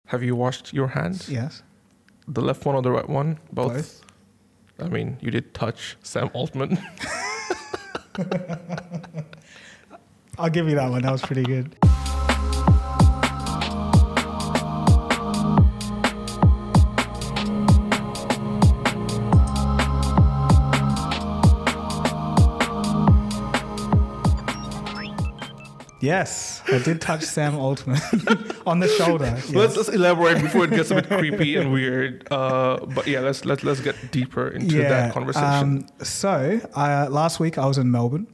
Have you washed your hands? Yes. The left one or the right one? Both. I mean, you did touch Sam Altman. I'll give you that one. That was pretty good. Yes, I did touch Sam Altman on the shoulder. Yes. Let's elaborate before it gets a bit creepy and weird. But yeah, let's get deeper into that conversation. So last week I was in Melbourne,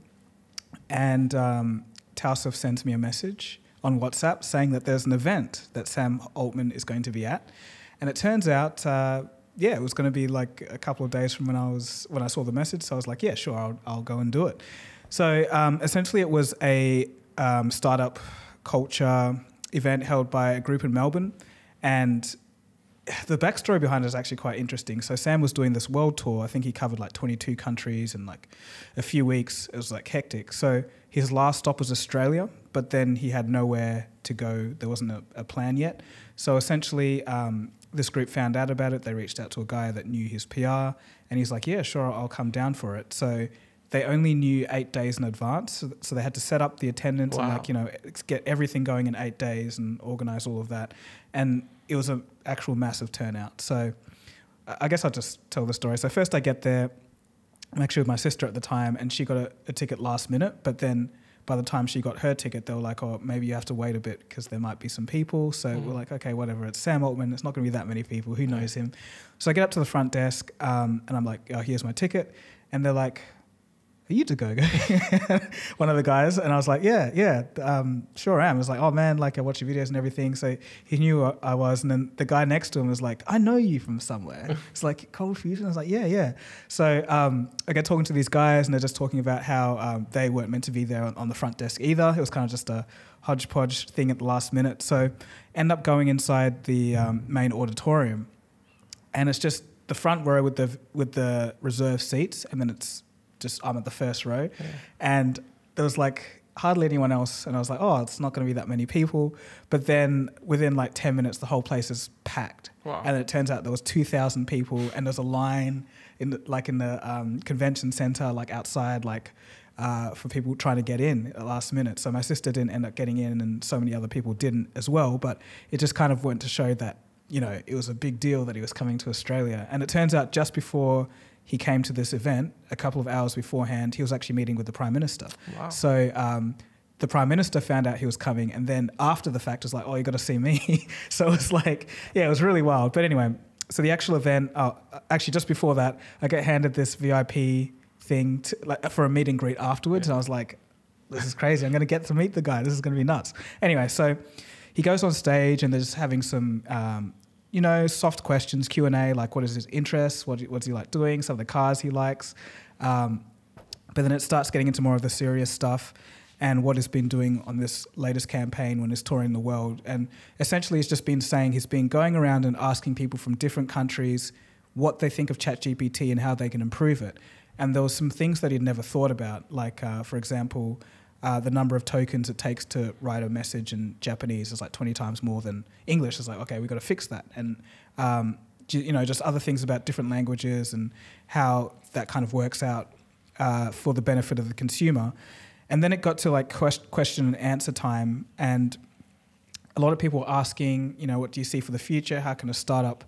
and Tausif sent me a message on WhatsApp saying that there's an event that Sam Altman is going to be at, and it turns out, it was going to be like a couple of days from when I saw the message. So I was like, yeah, sure, I'll go and do it. So essentially, it was a startup culture event held by a group in Melbourne, and the backstory behind it is actually quite interesting. So Sam was doing this world tour. I think he covered like 22 countries in like a few weeks. It was like hectic. So his last stop was Australia, but then he had nowhere to go. There wasn't a plan yet. So essentially, this group found out about it. They reached out to a guy that knew his PR, and he's like, yeah, sure, I'll come down for it. So they only knew 8 days in advance, so they had to set up the attendance and get everything going in 8 days and organize all of that. And it was an actual massive turnout. So I guess I'll just tell the story. So first I get there, I'm actually with my sister at the time, and she got a ticket last minute, but then by the time she got her ticket, they were like, oh, maybe you have to wait a bit because there might be some people. So we're like, okay, whatever. It's Sam Altman. It's not going to be that many people. Who knows him? So I get up to the front desk and I'm like, oh, here's my ticket. And they're like, are you Dagogo? One of the guys. And I was like, yeah, sure am. I was like, oh man, like I watch your videos and everything. So he knew who I was. And then the guy next to him was like, I know you from somewhere. It's like Cold Fusion. I was like, yeah. So I get talking to these guys, and they're just talking about how they weren't meant to be there on the front desk either. It was kind of just a hodgepodge thing at the last minute. So end up going inside the main auditorium, and it's just the front row with the reserved seats, and then I'm at the first row, and there was like hardly anyone else, and I was like, oh, it's not going to be that many people. But then within like 10 minutes, the whole place is packed. Wow. And it turns out there was 2,000 people, and there's a line in the convention center, like outside, like for people trying to get in at the last minute. So my sister didn't end up getting in, and so many other people didn't as well. But it just kind of went to show that, you know, it was a big deal that he was coming to Australia. And it turns out just before he came to this event, a couple of hours beforehand, he was actually meeting with the Prime Minister. Wow. So the Prime Minister found out he was coming, and then after the fact was like, oh, you got to see me. So it was like, yeah, it was really wild. But anyway, so the actual event, actually just before that, I get handed this VIP thing for a meet and greet afterwards. Yeah. And I was like, this is crazy. I'm going to get to meet the guy. This is going to be nuts. Anyway, so he goes on stage, and they're just having some soft questions, Q&A, like what is his interests, what's he like doing, some of the cars he likes. But then it starts getting into more of the serious stuff and what he's been doing on this latest campaign when he's touring the world. And essentially he's just been saying he's been going around and asking people from different countries what they think of ChatGPT and how they can improve it. And there was some things that he'd never thought about, like, for example, the number of tokens it takes to write a message in Japanese is like 20 times more than English. It's like, okay, we've got to fix that. And, just other things about different languages and how that kind of works out for the benefit of the consumer. And then it got to like question and answer time. And a lot of people were asking, what do you see for the future? How can a startup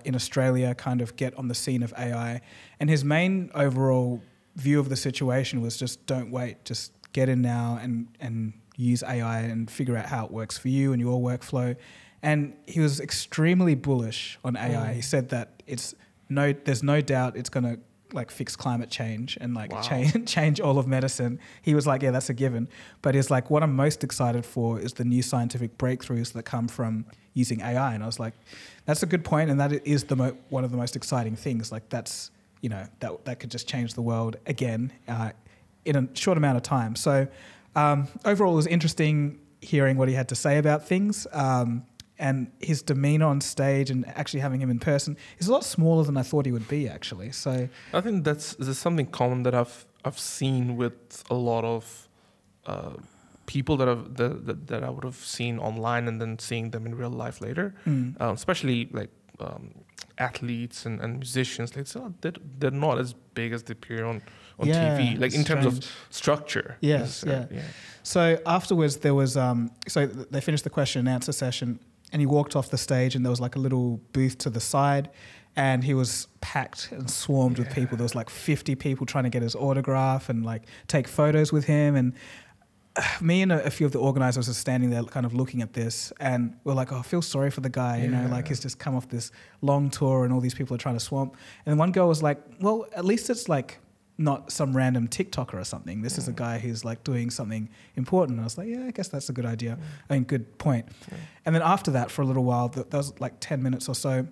in Australia kind of get on the scene of AI? And his main overall view of the situation was just don't wait, just get in now and use AI and figure out how it works for you and your workflow. And he was extremely bullish on AI. He said that there's no doubt it's going to like fix climate change and like change all of medicine. He was like, yeah, that's a given. But he's like, what I'm most excited for is the new scientific breakthroughs that come from using AI. And I was like, that's a good point, and that is one of the most exciting things. Like that's, that could just change the world again in a short amount of time. So overall, it was interesting hearing what he had to say about things. And his demeanor on stage and actually having him in person is a lot smaller than I thought he would be, actually. So I think there's something common that I've seen with a lot of people that I would have seen online and then seeing them in real life later, especially like athletes and musicians. Like, so they're not as big as they appear on TV, like in terms of structure. Yes, yeah. So afterwards there was so they finished the question and answer session, and he walked off the stage, and there was like a little booth to the side, and he was packed and swarmed with people. There was like 50 people trying to get his autograph and like take photos with him. And me and a few of the organizers were standing there kind of looking at this, and we're like, oh, I feel sorry for the guy, you know, like he's just come off this long tour and all these people are trying to swamp. And then one girl was like, well, at least it's like not some random TikToker or something. This is a guy who's like doing something important. And I was like, yeah, I guess that's a good idea. I mean, good point. And then after that, for a little while, that was like 10 minutes or so.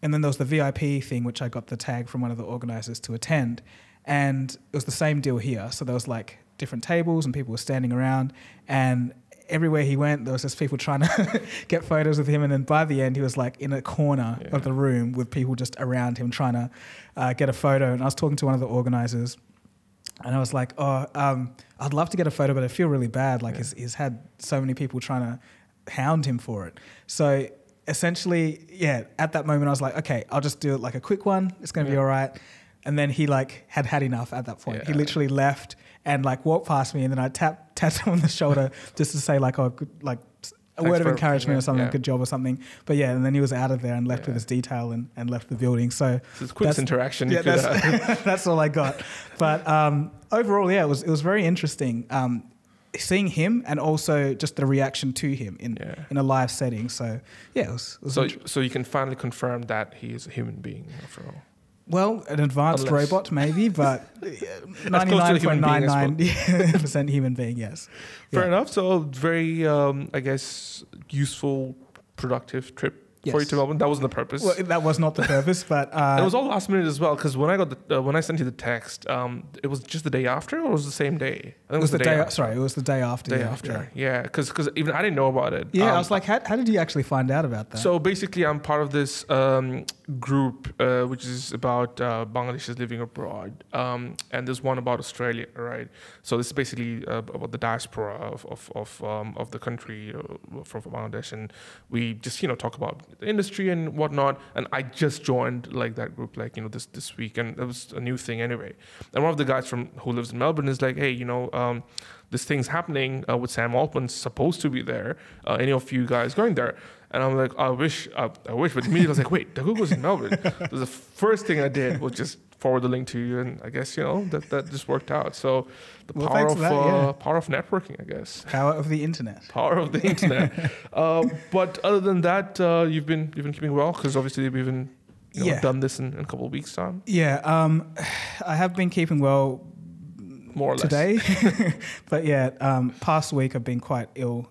And then there was the VIP thing, which I got the tag from one of the organizers to attend. And it was the same deal here. So there was like different tables and people were standing around, and everywhere he went, there was just people trying to get photos with him. And then by the end, he was like in a corner of the room with people just around him trying to get a photo. And I was talking to one of the organizers, and I was like, oh, I'd love to get a photo, but I feel really bad. Like he's had so many people trying to hound him for it. So essentially, at that moment, I was like, okay, I'll just do it like a quick one. It's going to be all right. And then he like had enough at that point. He literally left and like walked past me, and then I tapped him on the shoulder just to say like, oh, good, like a word of encouragement or something, good job or something. But and then he was out of there and left with his detail and left the building. So it's quick interaction. That's all I got. But overall, it was very interesting seeing him, and also just the reaction to him in a live setting. So it was so you can finally confirm that he is a human being after all. Well, an advanced robot maybe, but 99.99% human being, yes. Fair enough. So very, I guess, useful, productive trip for you to Melbourne. That wasn't the purpose. Well, that was not the purpose, but it was all last minute as well. Because when I got when I sent you the text, it was just the day after, or was it the same day? I think it was the day. Sorry, it was the day after. Because even I didn't know about it. Yeah, I was like, how did you actually find out about that? So basically, I'm part of this group which is about Bangladeshis living abroad, and there's one about Australia, right? So this is basically about the diaspora of the country from Bangladesh, and we just talk about the industry and whatnot. And I just joined like that group this week, and it was a new thing anyway. And one of the guys who lives in Melbourne is like, hey, this thing's happening with Sam Altman supposed to be there. Any of you guys going there? And I'm like, I wish. But immediately I was like, wait, Dagogo's in Melbourne. So the first thing I did was just forward the link to you, and I guess that just worked out. So the power of networking, I guess. Power of the internet. Power of the internet. But other than that, you've been keeping well, because obviously we've been done this in a couple of weeks' time. Yeah, I have been keeping well. More or less. Today, but past week I've been quite ill.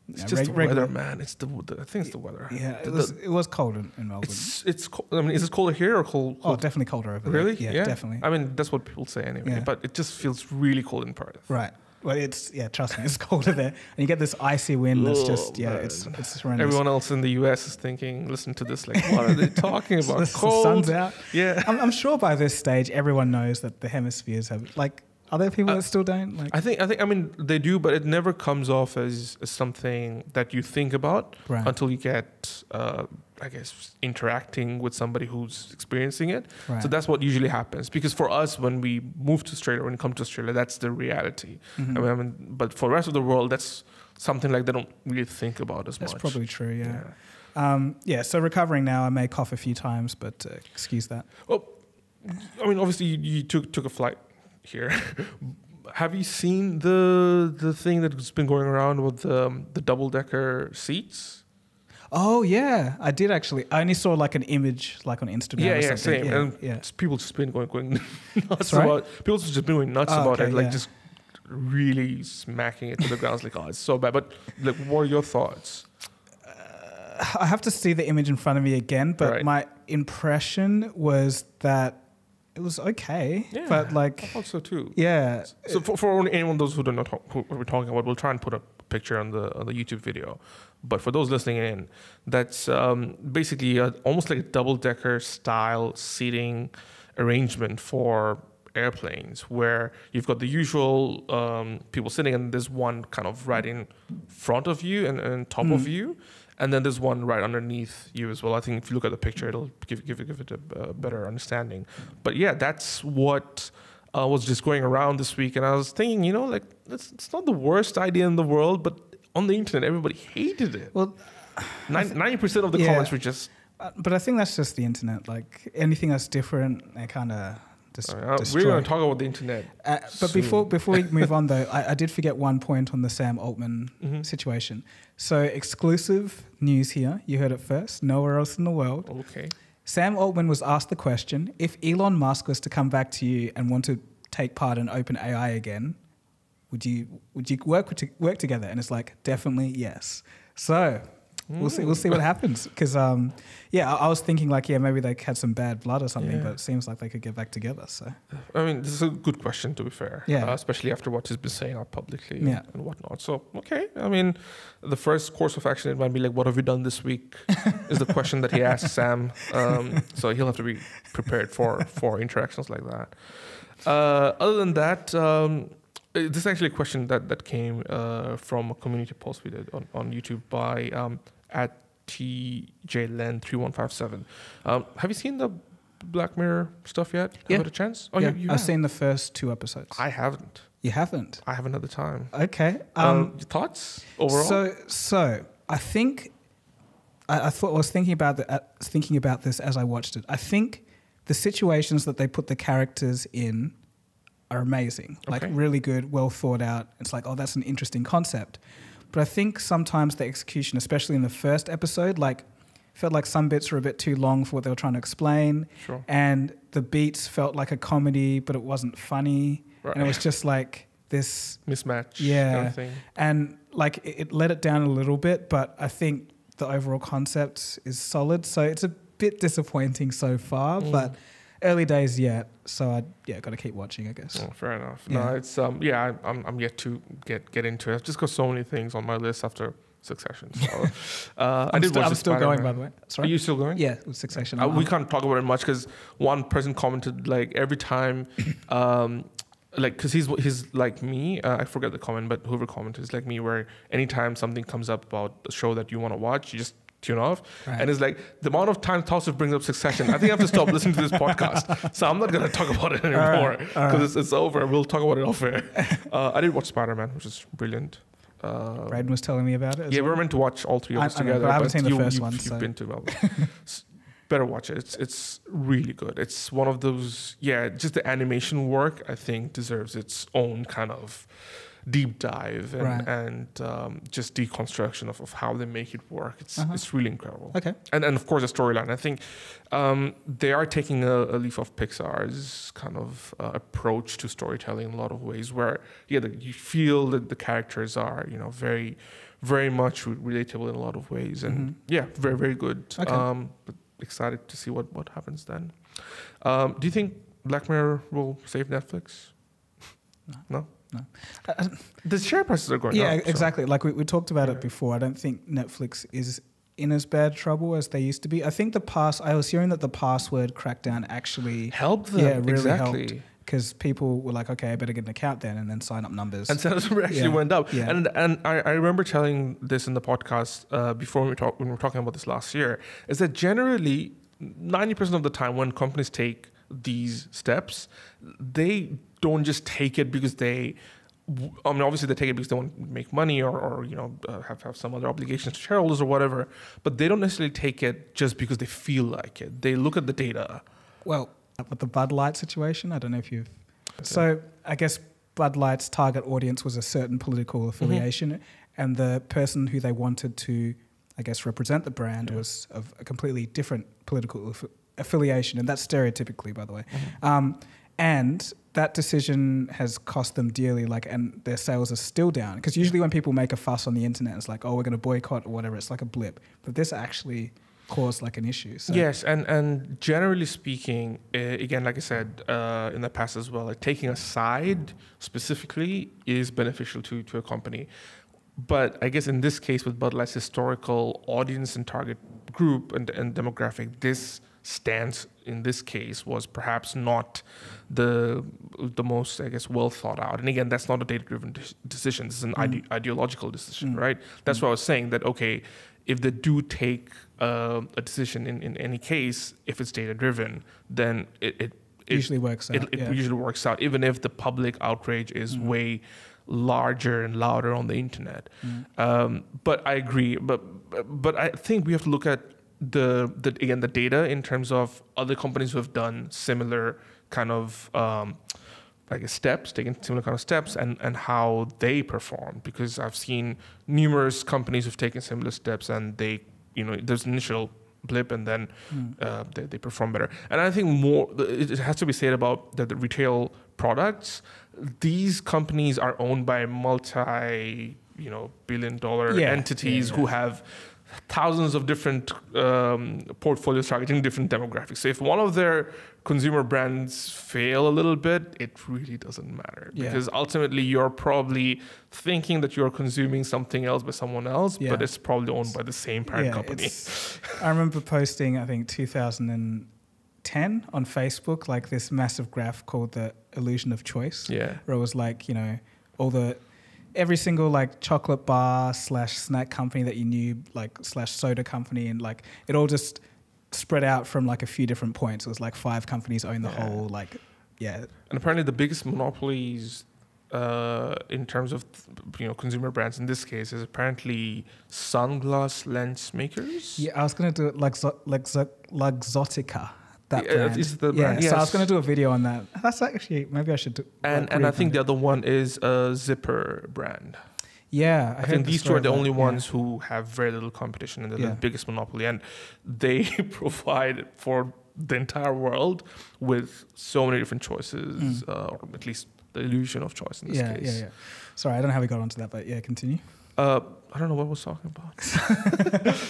It's just the weather, man. It's I think it's the weather. Yeah, it was cold in Melbourne. It's cold. I mean, is it colder here or cold? Oh, definitely colder over there. Really? Yeah, definitely. I mean, that's what people say anyway. But it just feels really cold in Perth. Right. Well, trust me, it's colder there, and you get this icy wind. That's just it's horrendous. Everyone else in the US is thinking, listen to this, like, what are they talking about? The sun's out. Yeah, I'm sure by this stage everyone knows that the hemispheres have like. Are there people that still don't? Like? I mean, they do, but it never comes off as something that you think about until you get, I guess, interacting with somebody who's experiencing it. Right. So that's what usually happens. Because for us, when we move to Australia, when we come to Australia, that's the reality. Mm-hmm. I mean, but for the rest of the world, that's something like they don't really think about as much. That's probably true, yeah. So recovering now, I may cough a few times, but excuse that. Well, I mean, obviously, you took a flight here. Have you seen the thing that's been going around with the double-decker seats? Oh yeah, I did actually. I only saw like an image like on Instagram. Yeah, same. People just been going nuts about. People just been going nuts about it, like just really smacking it to the ground. It's like, oh, it's so bad. But like, what are your thoughts? I have to see the image in front of me again, but my impression was that it was okay, but like I thought so too. Yeah. So for anyone those who don't know who we're talking about, we'll try and put a picture on the YouTube video. But for those listening in, that's basically almost like a double-decker style seating arrangement for airplanes, where you've got the usual people sitting, and there's one kind of right in front of you and top of you, and then there's one right underneath you as well. I think if you look at the picture, it'll give it a better understanding. But yeah, that's what was just going around this week, and I was thinking, like it's not the worst idea in the world, but on the internet, everybody hated it. Well, 90% of the comments were just. But I think that's just the internet. Like anything that's different, they kind of destroy. We're going to talk about the internet. But before we move on, though, I did forget one point on the Sam Altman situation. So exclusive news here. You heard it first. Nowhere else in the world. Okay. Sam Altman was asked the question: if Elon Musk was to come back to you and want to take part in OpenAI again, would you work together? And it's like, definitely yes. So we'll see what happens. Because I was thinking like, maybe they had some bad blood or something, but it seems like they could get back together. So I mean, this is a good question, to be fair. Yeah. Especially after what he's been saying out publicly Yeah. and whatnot. So okay, I mean, the first course of action, it might be like, what have you done this week? Is the question that he asks Sam. So he'll have to be prepared for interactions like that. Other than that. This is actually a question that came from a community post we did on YouTube by at TJLen3157. Have you seen the Black Mirror stuff yet? Have you had a chance? Oh, yeah. You I've have. seen the first 2 episodes. I haven't. You haven't? I haven't had the time. Okay. Your thoughts overall? So I think I was thinking about this as I watched it. I think the situations that they put the characters in are amazing, like really good, well thought out. It's like, oh, that's an interesting concept. But I think sometimes the execution, especially in the first episode, like felt like some bits were a bit too long for what they were trying to explain. Sure. And the beats felt like a comedy, but it wasn't funny. Right. And it was just like this mismatch. Yeah. Kind of thing. And like it let it down a little bit, but I think the overall concept is solid. So it's a bit disappointing so far, but early days yet, so I got to keep watching, I guess. Oh, fair enough. Yeah. No, it's I'm yet to get into it. I've just got so many things on my list after Succession. So I'm still going, by the way. Sorry? Are you still going? Yeah, with Succession. We can't talk about it much because one person commented like every time, because he's like me. I forget the comment, but whoever commented is like me, where anytime something comes up about a show that you want to watch, you just tune off. Right. And it's like the amount of time Tausif brings up Succession, I think I have to stop listening to this podcast. So I'm not going to talk about it anymore because it's over. We'll talk about it off air. I did watch Spider-Man, which is brilliant. Braden was telling me about it. We were meant to watch all three of us together. But I haven't seen the first one. You've been to Melbourne. Better watch it. It's really good. It's one of those, just the animation work, I think, deserves its own kind of deep dive and just deconstruction of how they make it work. It's really incredible. Okay. And of course the storyline. I think they are taking a leaf of Pixar's kind of approach to storytelling in a lot of ways, where you feel that the characters are very, very much relatable in a lot of ways, and very, very good. Okay. But excited to see what happens then. Do you think Black Mirror will save Netflix? No? No. The share prices are going up. Yeah, exactly. Like we talked about it before. I don't think Netflix is in as bad trouble as they used to be. I think I was hearing that the password crackdown actually helped them. Yeah, really exactly. helped. Because people were like, okay, I better get an account then, and then sign up numbers. And so it actually went up. Yeah. And I remember telling this in the podcast before when we were talking about this last year, is that generally 90% of the time when companies take these steps, they don't just take it because obviously they take it because they want to make money or have some other obligations to shareholders or whatever, but they don't necessarily take it just because they feel like it. They look at the data. Well, with the Bud Light situation, I don't know if you've... So I guess Bud Light's target audience was a certain political affiliation, and the person who they wanted to, I guess, represent the brand was of a completely different political affiliation, and that's stereotypically, by the way. And that decision has cost them dearly, and their sales are still down. Because usually when people make a fuss on the internet, it's like, oh, we're going to boycott or whatever. It's like a blip. But this actually caused an issue. So. Yes, and generally speaking, again, like I said in the past as well, taking a side specifically is beneficial to a company. But I guess in this case with Bud Light's historical audience and target group and demographic, this stance in this case was perhaps not the most, I guess, well thought out. And again, that's not a data-driven decision. This is an ideological decision, right? That's why I was saying that, okay, if they do take a decision in any case, if it's data-driven, then it usually works out. It usually works out, even if the public outrage is way larger and louder on the internet. But I agree. But I think we have to look at the data in terms of other companies who have done similar kind of taken similar kind of steps and how they perform. Because I've seen numerous companies who've taken similar steps and they, there's an initial blip and then they perform better. And I think it has to be said about the retail products. These companies are owned by multi-billion-dollar entities who have thousands of different portfolios targeting different demographics. So if one of their consumer brands fail a little bit, it really doesn't matter because ultimately you're probably thinking that you're consuming something else by someone else, but it's probably owned by the same parent company. I remember posting, I think 2010 on Facebook, like this massive graph called the illusion of choice, where it was like, every single like chocolate bar / snack company that you knew, like / soda company, and like it all just spread out from like a few different points. It was like 5 companies own the whole And apparently the biggest monopolies in terms of consumer brands in this case is apparently sunglass lens makers. Yeah, I was gonna do it like Luxottica. That brand. Is the brand. So I was going to do a video on that. That's actually, maybe I should do. And I think the other one is a zipper brand. Yeah. I think these two are the only ones who have very little competition and they're the biggest monopoly. And they provide for the entire world with so many different choices, or at least the illusion of choice in this case. Yeah. Sorry, I don't know how we got onto that, but continue. I don't know what I was talking about.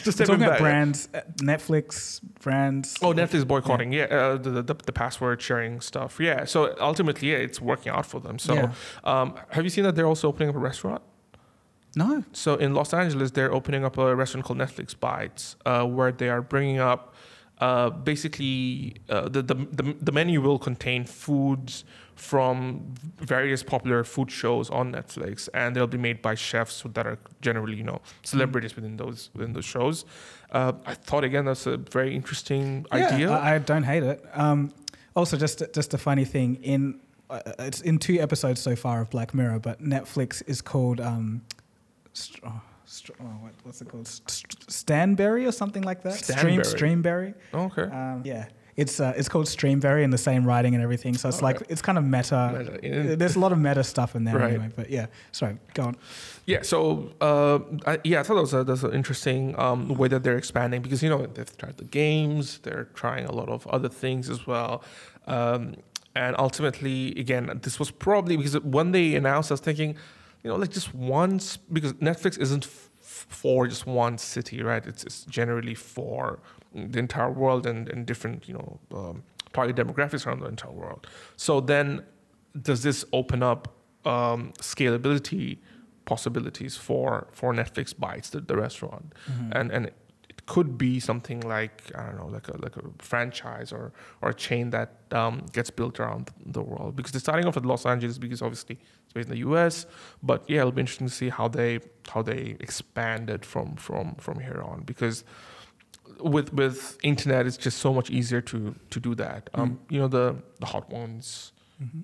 Just talking about brands, Netflix brands. Oh, Netflix boycotting, the password sharing stuff. Yeah, so ultimately, it's working out for them. So have you seen that they're also opening up a restaurant? No. So in Los Angeles, they're opening up a restaurant called Netflix Bites, where they are bringing up basically the menu will contain foods from various popular food shows on Netflix, and they'll be made by chefs that are generally celebrities within those shows. I thought again that's a very interesting idea. I don't hate it. Also, just a funny thing it's in 2 episodes so far of Black Mirror, but Netflix is called what's it called? Stanberry or something like that. Streamberry. Oh, okay. It's called Streamberry in the same writing and everything. So it's it's kind of meta. There's a lot of meta stuff in there anyway. But sorry, go on. Yeah. So I thought that was an interesting way that they're expanding because they've tried the games, they're trying a lot of other things as well. And ultimately, again, this was probably because when they announced, I was thinking, like just once, because Netflix isn't for just one city, right? It's generally for the entire world and different, target demographics around the entire world. So then does this open up scalability possibilities for Netflix Bites, the restaurant? And it could be something like, I don't know, like a franchise or a chain that gets built around the world. Because they're starting off at Los Angeles because obviously it's based in the US. But it'll be interesting to see how they expand it from here on. Because with internet, it's just so much easier to do that. The Hot Ones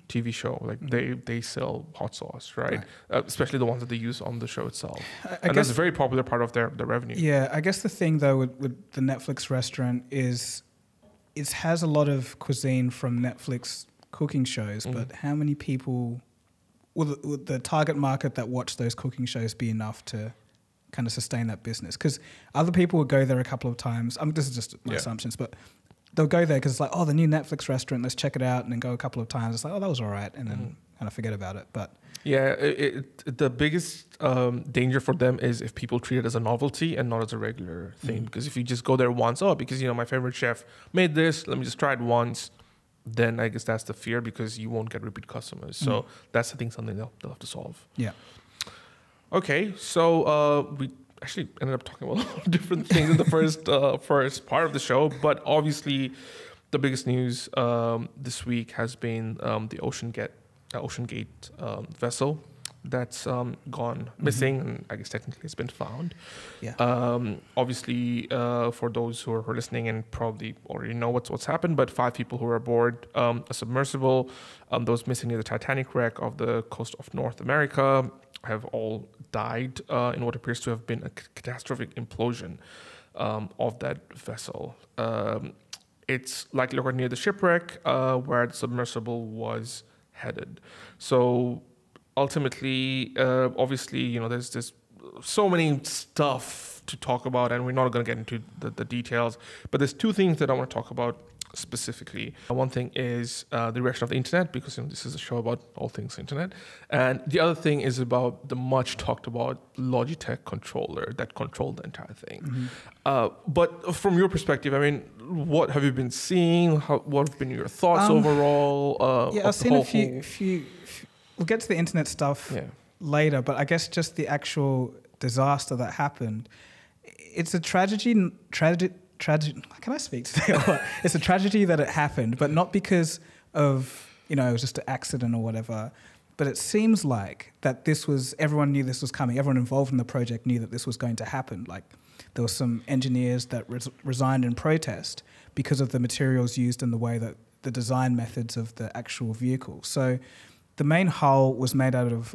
TV show, like they sell hot sauce, right? Especially the ones that they use on the show itself. And that's a very popular part of their revenue. Yeah, I guess the thing though with the Netflix restaurant is it has a lot of cuisine from Netflix cooking shows, but how many people will the target market that watch those cooking shows be enough to kind of sustain that business? Because other people would go there a couple of times. This is just my assumptions, but they'll go there because it's like, oh, the new Netflix restaurant, let's check it out, and then go a couple of times. It's like, oh, that was all right, and then kind of forget about it. But the biggest danger for them is if people treat it as a novelty and not as a regular thing. Because if you just go there once, because my favorite chef made this, let me just try it once, then I guess that's the fear because you won't get repeat customers. So that's something they'll have to solve. Yeah. Okay, so we actually ended up talking about a lot of different things in the first part of the show. But obviously, the biggest news this week has been the OceanGate vessel that's gone missing, and I guess technically it's been found. Yeah. Obviously, for those who are listening and probably already know what's happened, but 5 people who were aboard a submersible, those missing near the Titanic wreck of the coast of North America, have all died in what appears to have been a catastrophic implosion of that vessel. It's likely occurred near the shipwreck where the submersible was headed. So ultimately, obviously, there's so many stuff to talk about, and we're not going to get into the details. But there's 2 things that I want to talk about specifically. One thing is the reaction of the internet, because this is a show about all things internet. And the other thing is about the much talked about Logitech controller that controlled the entire thing. But from your perspective, I mean, what have you been seeing? What have been your thoughts overall? Yeah, I've seen a few. We'll get to the internet stuff later, but I guess just the actual disaster that happened. It's a tragedy. Can I speak today? It's a tragedy that it happened, but not because of, it was just an accident or whatever. But it seems like that everyone knew this was coming. Everyone involved in the project knew that this was going to happen. Like, there were some engineers that resigned in protest because of the materials used and the way that the design methods of the actual vehicle. So the main hull was made out of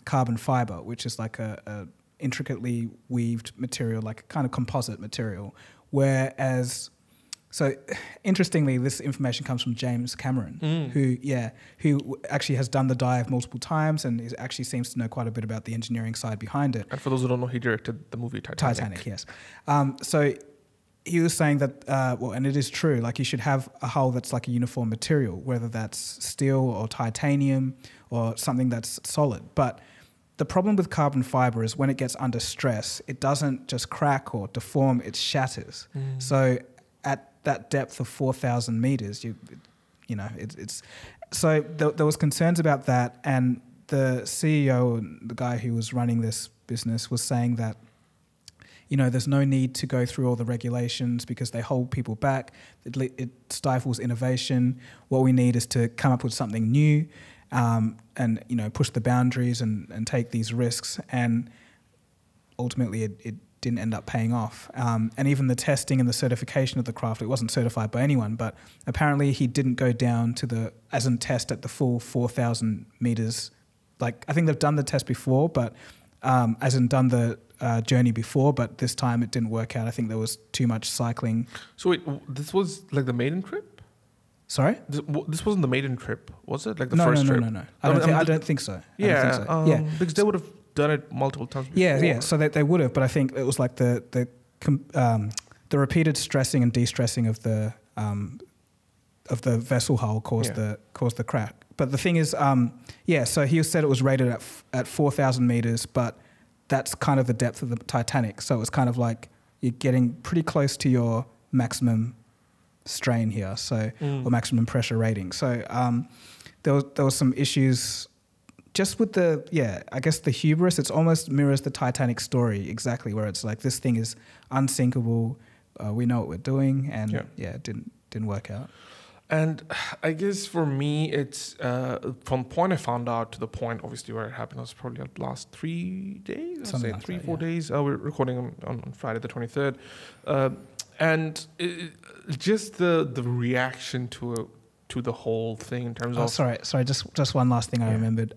carbon fiber, which is like a intricately weaved material, like a kind of composite material. Whereas, so interestingly, this information comes from James Cameron, who actually has done the dive multiple times and actually seems to know quite a bit about the engineering side behind it. And for those who don't know, he directed the movie Titanic. Titanic, yes. So he was saying that, and it is true, like you should have a hull that's like a uniform material, whether that's steel or titanium or something that's solid. But the problem with carbon fiber is when it gets under stress, it doesn't just crack or deform, it shatters. So at that depth of 4,000 meters, it's so there was concerns about that, and the CEO and the guy who was running this business was saying that, there's no need to go through all the regulations because they hold people back. It stifles innovation. What we need is to come up with something new, and push the boundaries and take these risks. And ultimately, it didn't end up paying off. And even the testing and the certification of the craft, it wasn't certified by anyone. But apparently, he didn't go down to test at the full 4,000 meters. Like, I think they've done the test before, but done the journey before, but this time it didn't work out. I think there was too much cycling. So wait, this was like the maiden trip? Sorry? This wasn't the maiden trip, was it? Like the first trip? No. I don't think so. Because they would have done it multiple times before. Yeah. So they would have, but I think it was like the repeated stressing and de-stressing of the vessel hull caused the crack. But the thing is, so he said it was rated at 4,000 meters, but that's kind of the depth of the Titanic. So it was kind of like you're getting pretty close to your maximum strain here, or maximum pressure rating. So there was some issues just with I guess the hubris. It's almost mirrors the Titanic story exactly, where it's like this thing is unsinkable. We know what we're doing, and it didn't work out. And I guess for me, it's from the point I found out to the point, obviously, where it happened was probably the last 3 days. I'd say 3-4 days. We're recording on Friday the 23rd. And just the reaction to the whole thing in terms of... Sorry, just one last thing I remembered.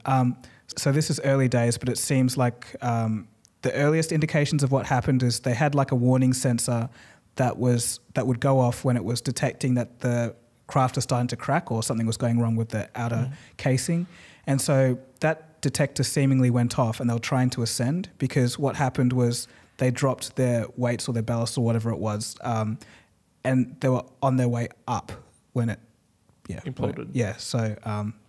So this is early days, but it seems like the earliest indications of what happened is they had like a warning sensor that would go off when it was detecting that the craft was starting to crack or something was going wrong with the outer casing. And so that detector seemingly went off and they were trying to ascend, because what happened was they dropped their weights or their ballast or whatever it was, and they were on their way up when it imploded. So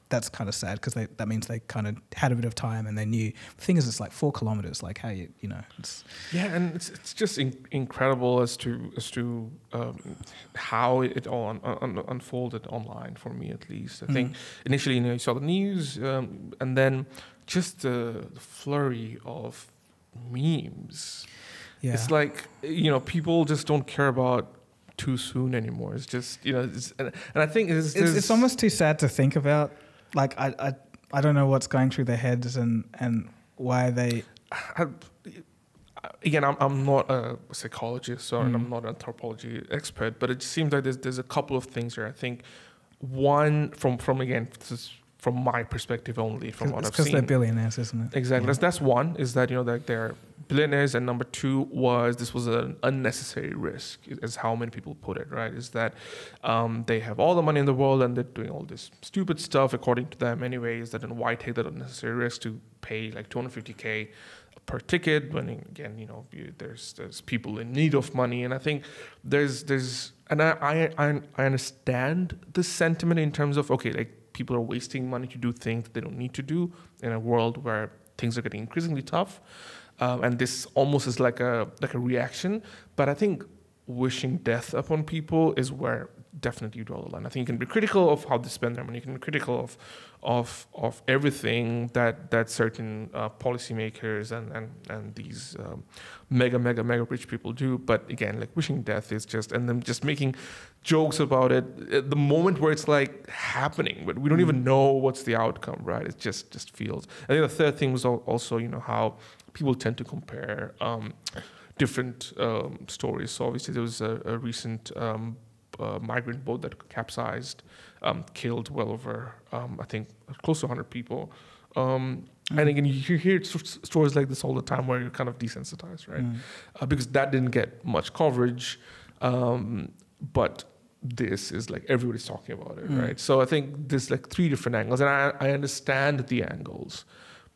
that's kind of sad, because that means they kind of had a bit of time and they knew. The thing is, it's like 4 kilometers. Like how it's and it's just incredible as to how it all unfolded online, for me at least. I think initially, you saw the news, and then just the flurry of memes Yeah. It's like, people just don't care about too soon anymore. It's just, and I think it's almost too sad to think about. Like, I don't know what's going through their heads and why they... Again, I'm not a psychologist or I'm not an anthropology expert, but it seems like there's a couple of things here. I think one, from again, this is from my perspective only, from what I've seen. It's because they're billionaires, isn't it? Exactly. Yeah. That's one, is that, that they're billionaires. And number two this was an unnecessary risk, is how many people put it, right? Is that they have all the money in the world and they're doing all this stupid stuff, according to them anyway, is that then why take that unnecessary risk to pay like $250K per ticket when, again, there's people in need of money. And I think and I understand the sentiment in terms of, okay, like, people are wasting money to do things that they don't need to do in a world where things are getting increasingly tough. And this almost is like a reaction. But I think wishing death upon people is where definitely you draw the line. I think you can be critical of how they spend their money. You can be critical of everything that certain policymakers and these mega rich people do. But again, like, wishing death is just, and them just making jokes about it at the moment where it's like happening, but we don't even know what's the outcome, right? It just feels. I think the third thing was also, how people tend to compare different stories. So obviously there was a recent migrant boat that capsized, killed well over, I think, close to 100 people. And again, you hear stories like this all the time where you're kind of desensitized, right? Because that didn't get much coverage, but this is like everybody's talking about it, right? So I think there's like three different angles, and I understand the angles,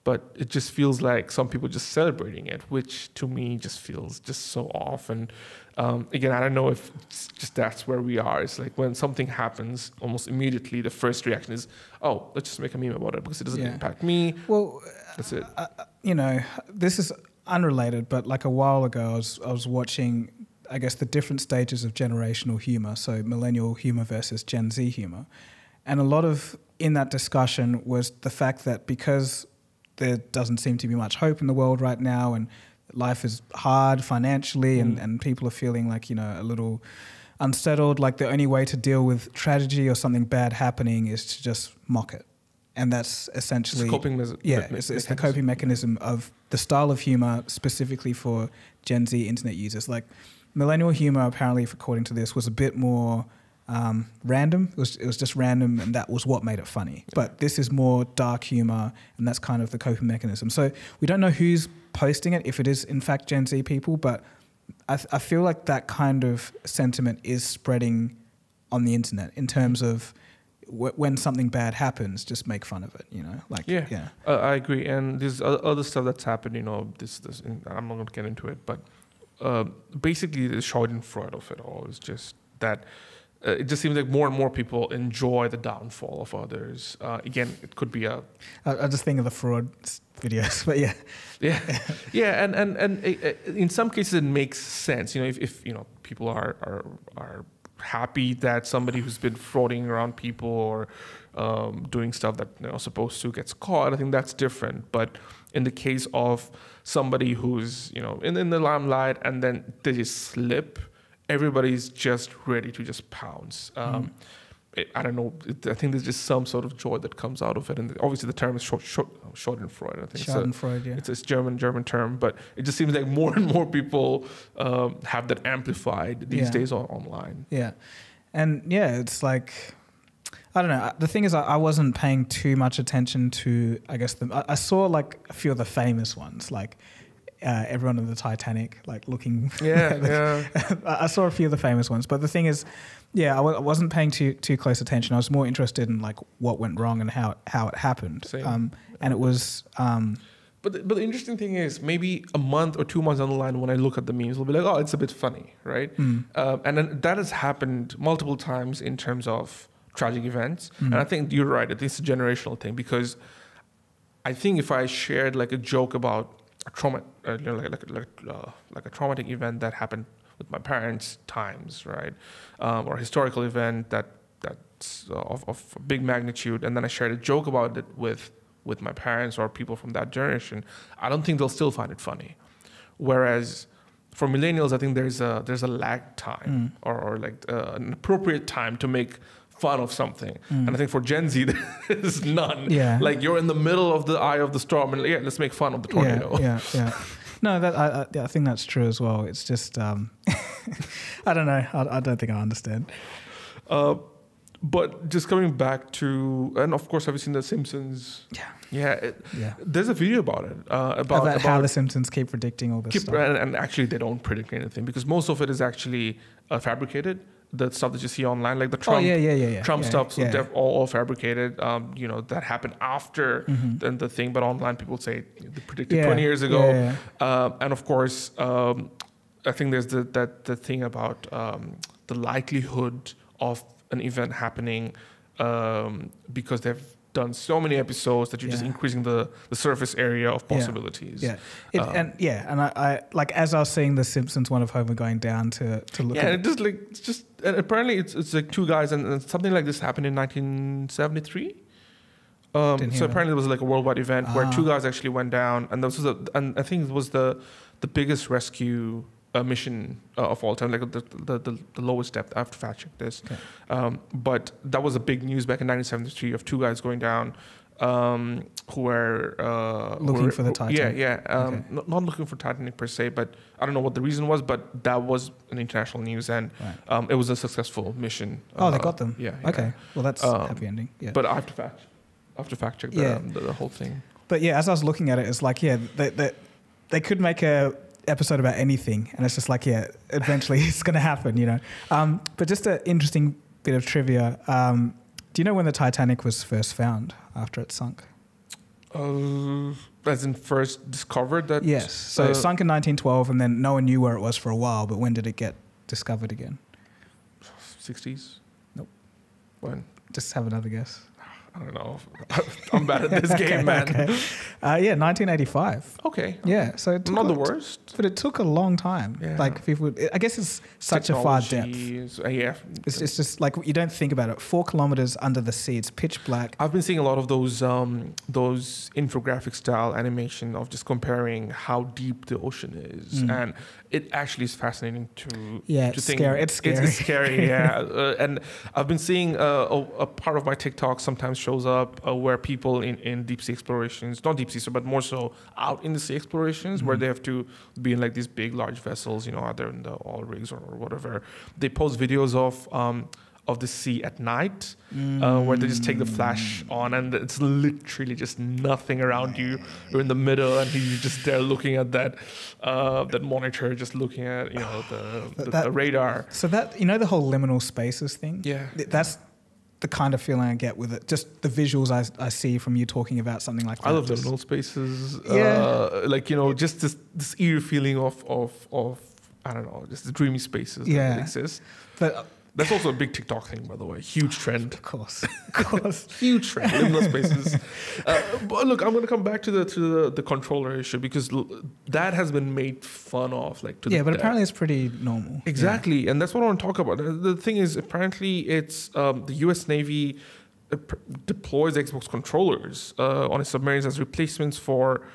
but it just feels like some people just celebrating it, which to me just feels just so off. And again, I don't know if it's just that's where we are. It's like when something happens, almost immediately the first reaction is, oh, let's just make a meme about it because it doesn't impact me. Well, that's it. This is unrelated, but like a while ago, I was watching, I guess, the different stages of generational humor. So millennial humor versus Gen Z humor. And a lot of, in that discussion, was the fact that because there doesn't seem to be much hope in the world right now, and life is hard financially, and people are feeling like, a little unsettled, like the only way to deal with tragedy or something bad happening is to just mock it. And that's essentially... It's coping it's the coping mechanism of the style of humor specifically for Gen Z internet users. Like, millennial humor, apparently, according to this, was a bit more random. It was just random, and that was what made it funny. Yeah. But this is more dark humor, and that's kind of the coping mechanism. So we don't know who's posting it, if it is in fact Gen Z people, but I feel like that kind of sentiment is spreading on the internet in terms of when something bad happens, just make fun of it, I agree. And there's other stuff that's happened, this I'm not going to get into it, but basically the schadenfreude of it all is just that it just seems like more and more people enjoy the downfall of others. Again, it could be I just think of the fraud videos, but and in some cases it makes sense. If people are happy that somebody who's been frauding around people or doing stuff that they're not supposed to gets caught, I think that's different. But in the case of somebody who's in the limelight and then they just slip, everybody's just ready to just pounce. I don't know. I think there's just some sort of joy that comes out of it, and obviously the term is Schadenfreude. I think Schadenfreude, it's a German term, but it just seems like more and more people have that amplified these days online. Yeah, and it's like, I don't know. The thing is, I wasn't paying too much attention to. I guess I saw like a few of the famous ones, like everyone in the Titanic, like looking. I saw a few of the famous ones, but the thing is, I wasn't paying too close attention. I was more interested in like what went wrong and how it happened. Same. And it was. But the interesting thing is, maybe a month or 2 months down the line, when I look at the memes, I'll be like, oh, it's a bit funny, right? And then that has happened multiple times in terms of tragic events. And I think you're right. It's a generational thing, because I think if I shared like a joke about a trauma, like a traumatic event that happened with my parents' times, right, or a historical event that's of big magnitude, and then I shared a joke about it with my parents or people from that generation, I don't think they'll still find it funny. Whereas for millennials, I think there's a lag time or like an appropriate time to make fun of something. And I think for Gen Z, there's none. Yeah. Like you're in the middle of the eye of the storm and yeah, let's make fun of the tornado. Yeah. No, I think that's true as well. It's just, I don't know. I don't think I understand. But just coming back to, and of course, have you seen The Simpsons? Yeah. There's a video about it. About how The Simpsons keep predicting all this stuff. And actually, they don't predict anything because most of it is actually fabricated. The stuff that you see online, like the Trump stuff, so they're all fabricated. That happened after the thing, but online people say they predicted 20 years ago. And of course, I think there's the thing about the likelihood of an event happening because they've done so many episodes that you're just increasing the surface area of possibilities. And I like as I was seeing The Simpsons, one of Homer going down to look. Yeah, and it's just and apparently it's like two guys and something like this happened in 1973. So apparently there was like a worldwide event where two guys actually went down, and and I think it was the biggest rescue mission of all time, like the lowest depth. I have to fact check this, but that was a big news back in 1973 of two guys going down, who were looking for the Titanic. Not looking for Titanic per se, but I don't know what the reason was, but that was an international news, and it was a successful mission. They got them. Okay, well that's happy ending. Yeah, but I have to fact check the whole thing. But yeah, as I was looking at it, it's like they could make a episode about anything, and it's just like eventually it's going to happen, but just an interesting bit of trivia, do you know when the Titanic was first found after it sunk? As in first discovered? That yes, so it sunk in 1912 and then no one knew where it was for a while, but when did it get discovered again? 60s? Nope. When? Just have another guess. I don't know. I'm bad at this game, man. 1985. Okay. Yeah, so it took not the worst, but it took a long time. Yeah. Like people, I guess it's such a far depth. It's just like you don't think about it. 4 kilometers under the sea, it's pitch black. I've been seeing a lot of those infographic style animation of just comparing how deep the ocean is, and it actually is fascinating to it's think. Scary. It's scary. It's scary, and I've been seeing a part of my TikTok sometimes shows up where people in deep sea explorations, not deep sea, but more so out in the sea explorations, where they have to be in like these big, large vessels, either in the oil rigs or whatever. They post videos of the sea at night, where they just take the flash on, and it's literally just nothing around you. You're in the middle, and you're just there looking at that monitor, just looking at the radar. So that the whole liminal spaces thing. Yeah, that's the kind of feeling I get with it. Just the visuals I see from you talking about something like that. I love liminal spaces. Just this eerie feeling of I don't know, just the dreamy spaces that exist. But that's also a big TikTok thing, by the way. Huge trend. Of course. Huge trend. Liminal spaces. But look, I'm going to come back to the controller issue because that has been made fun of. But apparently it's pretty normal. Exactly. And that's what I want to talk about. The thing is, apparently it's the US Navy deploys Xbox controllers on its submarines as replacements for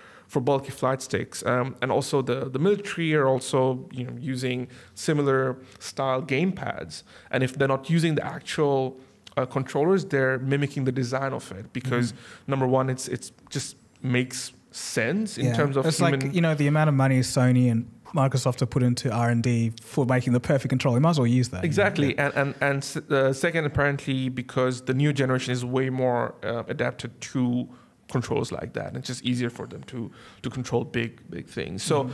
bulky flight sticks, and also the military are also using similar style game pads, and if they're not using the actual controllers, they're mimicking the design of it because number one, it's just makes sense in terms of human. Like the amount of money Sony and Microsoft have put into R&D for making the perfect controller. You might as well use that. Exactly, and second, apparently because the new generation is way more adapted to controls like that, and it's just easier for them to control big things. So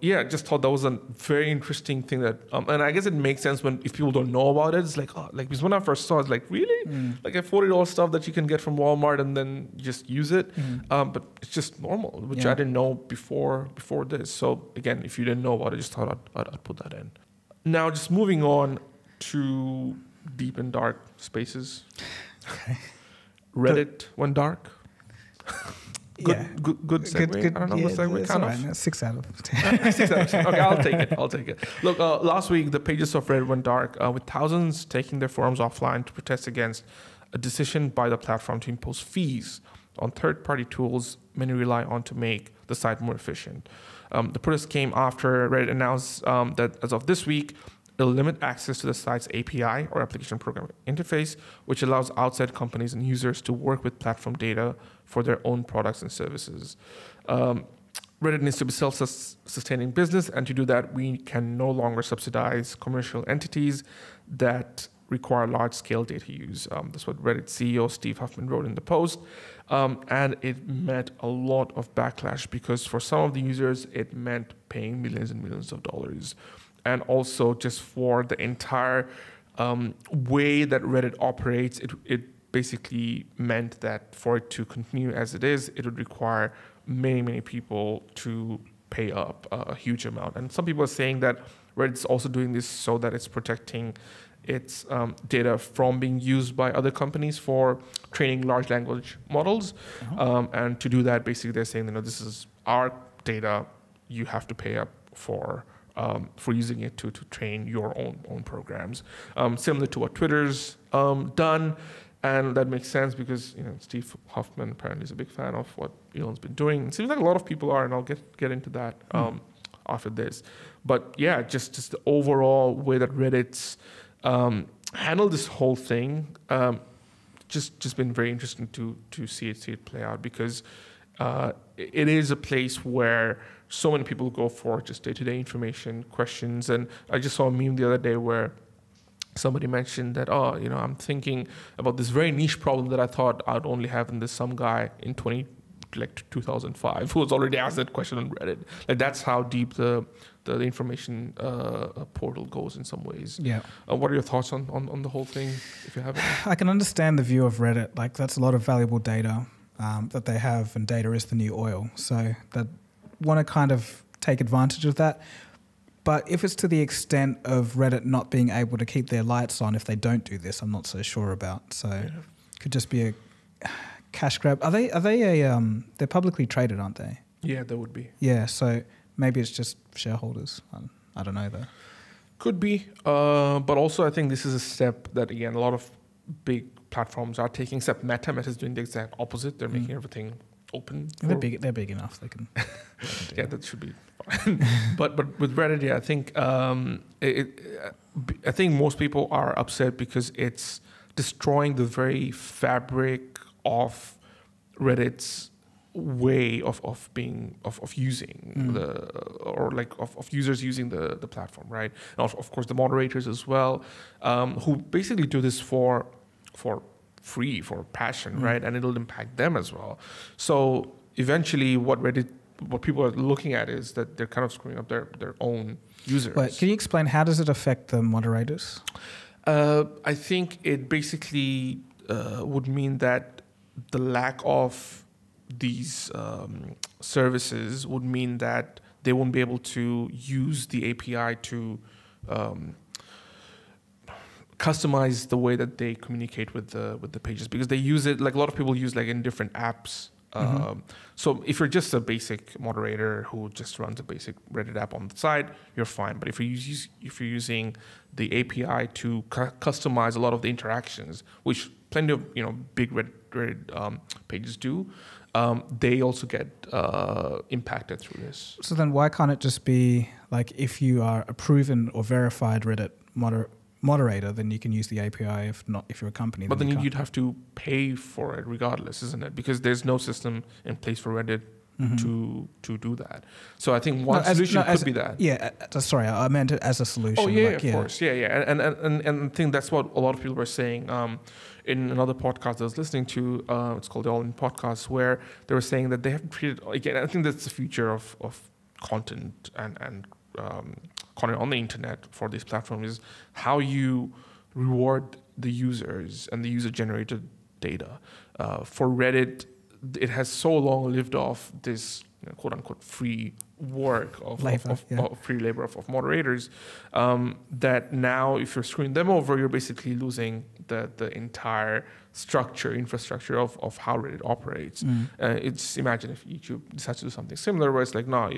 just thought that was a very interesting thing that and I guess it makes sense if people don't know about it. It's like because when I first saw it, it's like really like a $40 stuff that you can get from Walmart and then just use it, but it's just normal, which I didn't know before this. So again, if you didn't know about it, I just thought I'd put that in. Now just moving on to deep and dark spaces. Okay. Reddit went dark. Good segue. Good, I don't know the segue. Kind of. Right. 6 out of 10. 6 out of 10. Okay, I'll take it. Look, last week the pages of Reddit went dark, with thousands taking their forums offline to protest against a decision by the platform to impose fees on third-party tools many rely on to make the site more efficient. The protest came after Reddit announced that as of this week, it'll limit access to the site's API or application program interface, which allows outside companies and users to work with platform data for their own products and services. Reddit needs to be self-sustaining business, and to do that, we can no longer subsidize commercial entities that require large-scale data use. That's what Reddit CEO Steve Huffman wrote in the post, and it met a lot of backlash because for some of the users, it meant paying millions and millions of dollars, and also just for the entire way that Reddit operates, it basically meant that for it to continue as it is, it would require many people to pay up a huge amount. And some people are saying that Reddit's also doing this so that it's protecting its data from being used by other companies for training large language models. And to do that, basically they're saying, this is our data, you have to pay up for using it to train your own programs. Similar to what Twitter's done. And that makes sense because Steve Huffman apparently is a big fan of what Elon's been doing. It seems like a lot of people are, and I'll get into that after this. But yeah, just the overall way that Reddit's handled this whole thing, just been very interesting to see it play out because it is a place where so many people go for just day-to-day information, questions. And I just saw a meme the other day where somebody mentioned that, I'm thinking about this very niche problem that I thought I'd only have in this some guy in 2005 who was already asked that question on Reddit. Like that's how deep the information portal goes in some ways. Yeah. What are your thoughts on the whole thing, if you have it? I can understand the view of Reddit. Like that's a lot of valuable data that they have, and data is the new oil. So they want to kind of take advantage of that. But if it's to the extent of Reddit not being able to keep their lights on if they don't do this, I'm not so sure about. So it could just be a cash grab. Are they they're publicly traded, aren't they? Yeah, they would be. Yeah, so maybe it's just shareholders. I don't know though. Could be, but also I think this is a step that again a lot of big platforms are taking. Except Meta is doing the exact opposite. They're making everything open. They're big enough. They can. Yeah, that should be fine. but with Reddit, yeah, I think I think most people are upset because it's destroying the very fabric of Reddit's way of using of users using the platform, right? And of course the moderators as well, who basically do this for free, for passion, right? And it'll impact them as well. So eventually what people are looking at is that they're kind of screwing up their own users. Wait, can you explain how does it affect the moderators? I think it basically would mean that the lack of these services would mean that they won't be able to use the API to customize the way that they communicate with the pages, because they use it like a lot of people use like in different apps. So if you're just a basic moderator who just runs a basic Reddit app on the side, you're fine. But if you're using the API to customize a lot of the interactions, which plenty of big Reddit pages do, they also get impacted through this. So then why can't it just be like if you are a proven or verified Reddit moderator, then you can use the API. If you're a company, but then you'd have to pay for it regardless, isn't it? Because there's no system in place for Reddit to do that. So I think one solution could be that. Yeah, sorry, I meant it as a solution. Oh yeah, of course, yeah, and I think that's what a lot of people were saying. In another podcast I was listening to, it's called the All In Podcast, where they were saying that they have treated, again, I think that's the future of content and content on the internet for these platforms, is how you reward the users and the user-generated data. For Reddit, it has so long lived off this quote-unquote free work of free labor of moderators, that now if you're screwing them over, you're basically losing the entire infrastructure of how Reddit operates. It's imagine if YouTube decides to do something similar, where it's like, no,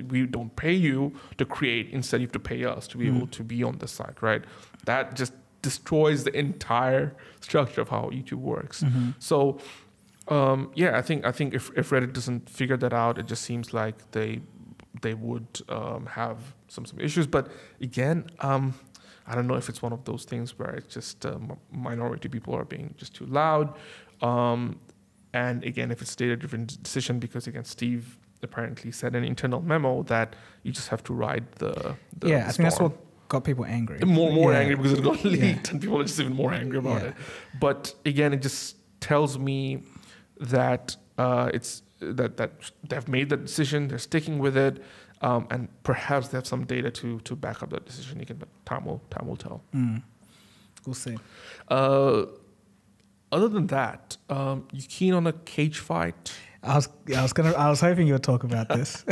we don't pay you to create, instead you have to pay us to be able to be on the site, right? That just destroys the entire structure of how YouTube works. So I think if Reddit doesn't figure that out, it just seems like they they would have some issues. But again, I don't know if it's one of those things where it's just minority people are being just too loud. And again, if it's a data-driven decision, because again, Steve apparently said in an internal memo that you just have to ride the I think that's storm. what got people angry. More angry because it got leaked, and people are just even more angry about it. But again, it just tells me that it's that they've made that decision, they're sticking with it, and perhaps they have some data to back up that decision. Again, but time will tell. We'll see. Other than that, you keen on a cage fight? I was hoping you would talk about this.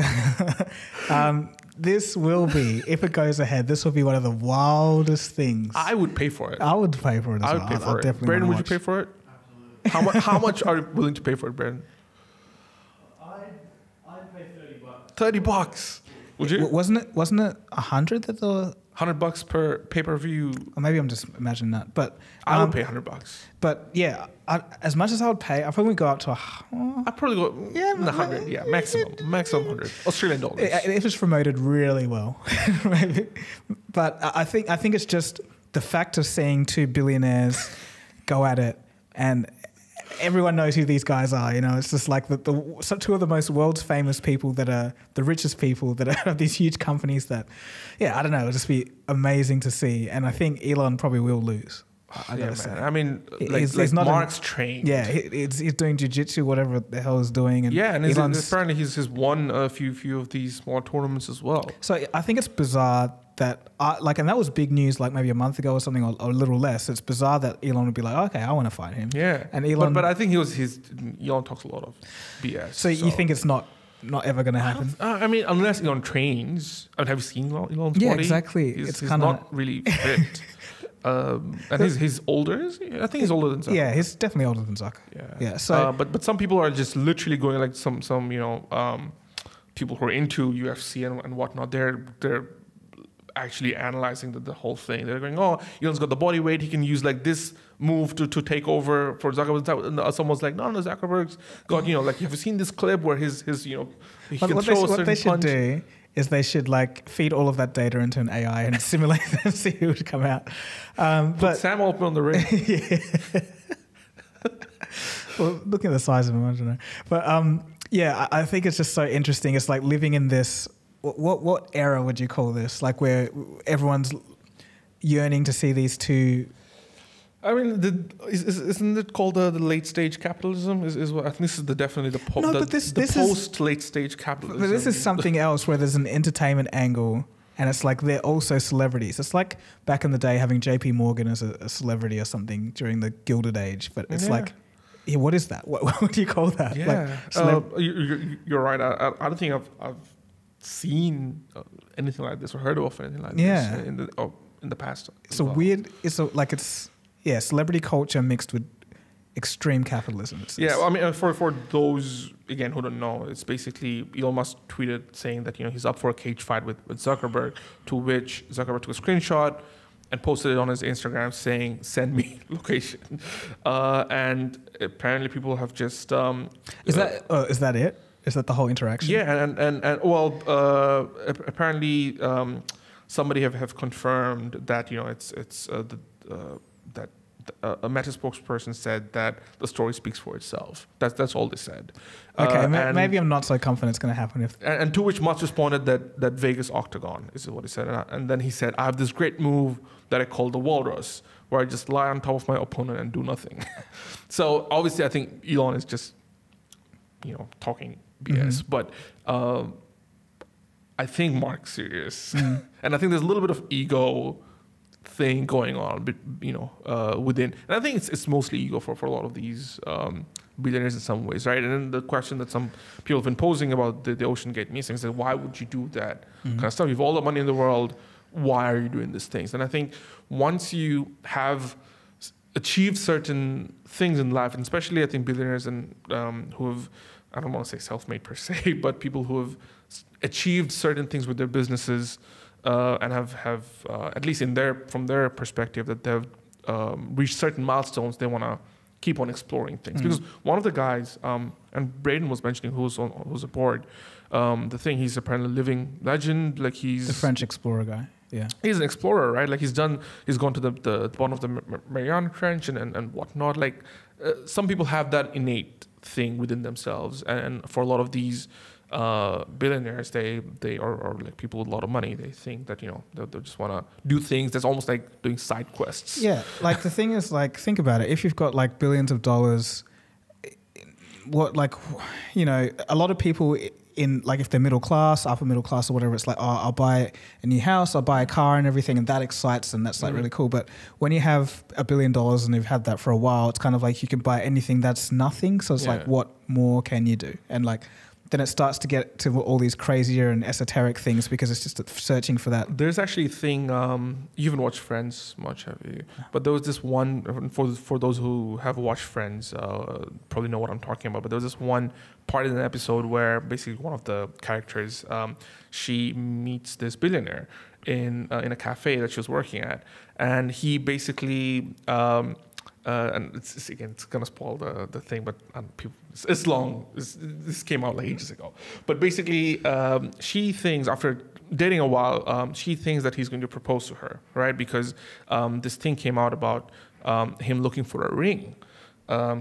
This will be, if it goes ahead, this will be one of the wildest things. I would pay for it. I would pay for it as well. I would pay for it. Brandon, would you pay for it? Absolutely. How much are you willing to pay for it, Brandon? I'd pay $30. $30. Would you? Wasn't it 100 that the $100 per pay-per-view? Or maybe I'm just imagining that. But I would pay $100. But yeah, as much as I would pay, I'd probably go up to I'd probably go 100. Yeah, maximum 100 Australian dollars. If it's promoted really well, maybe. But I think it's just the fact of seeing two billionaires go at it, and everyone knows who these guys are. It's just like two of the most world's famous people that are the richest people that have these huge companies that, I don't know, it'll just be amazing to see. And I think Elon probably will lose. Man. I mean, he's not Mark's trained. Yeah, he's doing jiu-jitsu, whatever the hell he's doing. And and apparently he's won a few of these small tournaments as well. So I think it's bizarre that, and that was big news like maybe a month ago or something, or a little less. It's bizarre that Elon would be like, okay, I want to fight him. Yeah. And Elon... But I think Elon talks a lot of BS. So you think it's not ever going to happen? I mean, unless Elon trains. I mean, have you seen Elon's body? Yeah, exactly. He's not really fit. And he's older. I think he's older than Zuck. Yeah, he's definitely older than Zuck. Yeah. So, but some people are just literally going like some people who are into UFC and whatnot. They're actually analyzing the whole thing. They're going, Elon's got the body weight. He can use like this move to take over for Zuckerberg. And someone's like, no, Zuckerberg's got like, have you seen this clip where his he can throw a certain what they should punch? do is they should like feed all of that data into an AI and simulate it and see who would come out. But Sam Altman on the ring. Well, looking at the size of him, I don't know. But I think it's just so interesting. It's like living in this. What era would you call this? Like where everyone's yearning to see these two. I mean, isn't it called the late stage capitalism? Is what I think this is definitely the post late stage capitalism. But this is something else where there's an entertainment angle, and it's like they're also celebrities. It's like back in the day having JP Morgan as a celebrity or something during the Gilded Age. But it's like, what is that? What do you call that? Yeah, you're right. I don't think I've seen anything like this or heard of anything like this in the past. It's a weird. It's celebrity culture mixed with extreme capitalism. I mean, for those again who don't know, it's basically Elon Musk tweeted saying that he's up for a cage fight with Zuckerberg, to which Zuckerberg took a screenshot and posted it on his Instagram saying, "Send me location," and apparently people have just is that it? Is that the whole interaction? Yeah, and apparently somebody have confirmed that that a Meta spokesperson said that the story speaks for itself. That's all they said. Okay, maybe I'm not so confident it's going to happen. And to which Musk responded that Vegas Octagon is what he said. And then he said, I have this great move that I call the walrus, where I just lie on top of my opponent and do nothing. So obviously I think Elon is just, talking BS. But I think Mark's serious. And I think there's a little bit of ego thing going on, within, and I think it's mostly ego for a lot of these billionaires in some ways, right? And then the question that some people have been posing about the OceanGate meetings is, why would you do that kind of stuff? You have all the money in the world. Why are you doing these things? And I think once you have achieved certain things in life, and especially I think billionaires and who have, I don't want to say self-made per se, but people who have achieved certain things with their businesses. And have at least from their perspective, that they've reached certain milestones, they want to keep on exploring things. Because one of the guys, and Braden was mentioning who's aboard, the thing, he's apparently a living legend. Like he's the French explorer guy. Yeah, he's an explorer, right? Like he's gone to the bottom of the Mariana Trench and whatnot. Like some people have that innate thing within themselves, and for a lot of these billionaires, they are like people with a lot of money. They think that they just want to do things. That's almost like doing side quests. Yeah, like the thing is, like, think about it. If you've got like billions of dollars, what, like, a lot of people in, like, if they're middle class, upper middle class or whatever, it's like, oh, I'll buy a new house, I'll buy a car and everything, and that excites them. That's like really cool. But when you have $1 billion and you've had that for a while, it's kind of like you can buy anything that's nothing. So it's like, what more can you do? And like, then it starts to get to all these crazier and esoteric things because it's just searching for that. There's actually a thing, you haven't watched Friends much, have you? But there was this one, for those who have watched Friends, probably know what I'm talking about, but there was this one part in an episode where basically one of the characters, she meets this billionaire in a cafe that she was working at. And he basically... and it's gonna spoil the thing, but it's long. This came out like ages ago. But basically, she thinks after dating a while, she thinks that he's going to propose to her, right? Because this thing came out about him looking for a ring.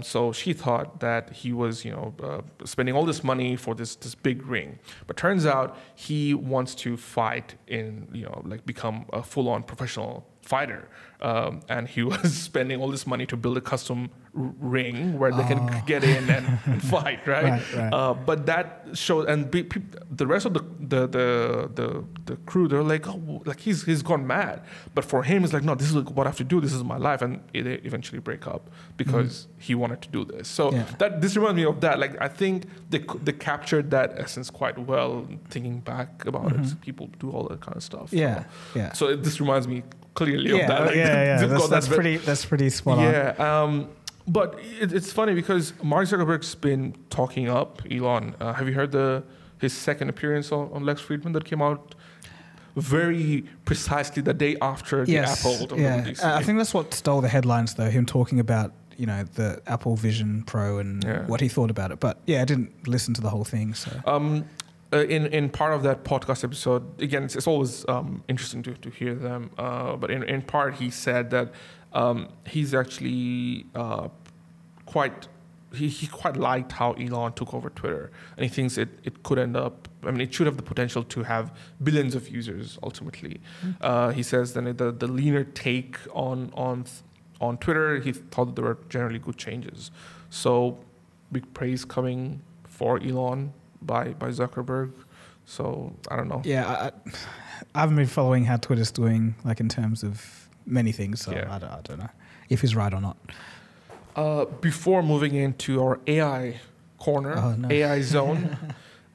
So she thought that he was, spending all this money for this big ring. But turns out he wants to fight in, like become a full-on professional fighter. And he was spending all this money to build a custom ring where they can get in and fight, right? Right. But that showed, and the rest of the crew, they're like, oh, like he's gone mad. But for him, it's like, no, this is what I have to do. This is my life, and they eventually break up because he wanted to do this. So this reminds me of that. Like I think they captured that essence quite well. Thinking back about it, people do all that kind of stuff. Yeah, So this reminds me clearly of that. Like, that's pretty spot on. Yeah. But it's funny because Mark Zuckerberg's been talking up Elon. Have you heard his second appearance on Lex Fridman that came out very precisely the day after the Apple WWDC? I think that's what stole the headlines, though, him talking about the Apple Vision Pro and what he thought about it. But I didn't listen to the whole thing. So in part of that podcast episode, again, it's always interesting to hear them. But in part, he said that he's actually he quite liked how Elon took over Twitter, and he thinks it could end up. I mean, it should have the potential to have billions of users ultimately. He says then the leaner take on Twitter, he thought that there were generally good changes. So big praise coming for Elon by Zuckerberg. So I don't know. Yeah, I haven't been following how Twitter's doing, like in terms of many things. So I don't know if he's right or not. Before moving into our AI corner, AI zone,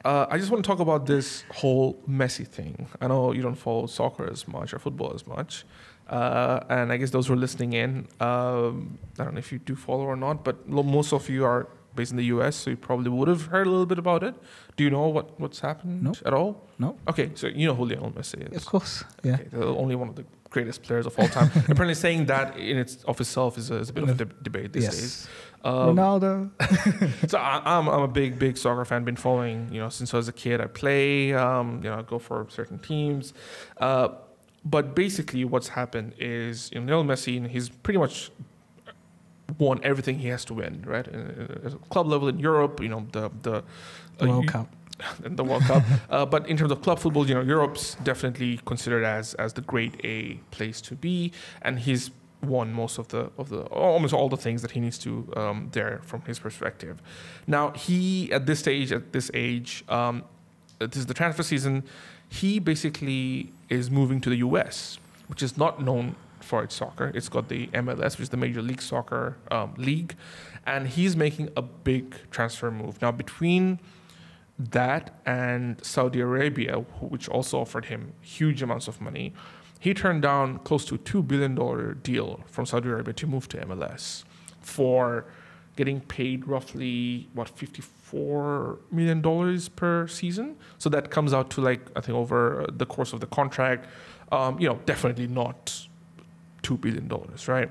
I just want to talk about this whole Messi thing. I know you don't follow soccer as much or football as much. And I guess those who are listening in, I don't know if you do follow or not, but most of you are based in the US, so you probably would have heard a little bit about it. Do you know what's happened at all? No. Okay, so you know who Lionel Messi is. Of course, yeah. Okay, they're only one of the greatest players of all time. Apparently saying that in itself is a bit of a debate these days. Ronaldo. So I'm a big soccer fan, been following, since I was a kid. I play, I go for certain teams. But basically what's happened is Lionel Messi, he's pretty much won everything he has to win, right? At a club level in Europe, the World Cup. The World Cup. But in terms of club football, Europe's definitely considered as the grade A place to be, and he's won most of the almost all the things that he needs to there from his perspective. Now he at this age, this is the transfer season. He basically is moving to the US, which is not known for its soccer. It's got the MLS, which is the Major League Soccer league, and he's making a big transfer move. Now between that and Saudi Arabia, which also offered him huge amounts of money, he turned down close to $2 billion deal from Saudi Arabia to move to MLS for getting paid roughly, $54 million per season. So that comes out to I think over the course of the contract, definitely not $2 billion, right?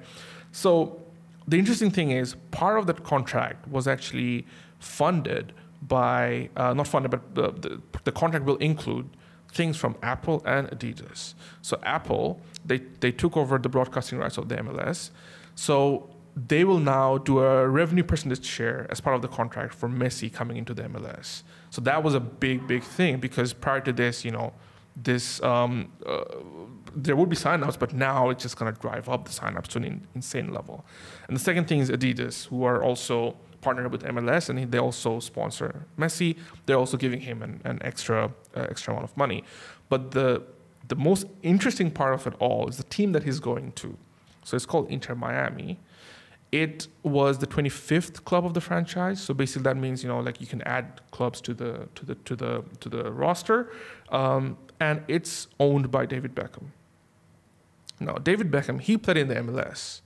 So the interesting thing is part of that contract was actually funded by, not funded, but the contract will include things from Apple and Adidas. So Apple, they took over the broadcasting rights of the MLS. So they will now do a revenue percentage share as part of the contract for Messi coming into the MLS. So that was a big thing, because prior to this, this there would be signups, but now it's just going to drive up the signups to an insane level. And the second thing is Adidas, who are also partnered with MLS, and they also sponsor Messi. They're also giving him an extra amount of money. But the most interesting part of it all is the team that he's going to. So it's called Inter Miami. It was the 25th club of the franchise. So basically that means, like you can add clubs to the roster. And it's owned by David Beckham. Now, David Beckham, he played in the MLS.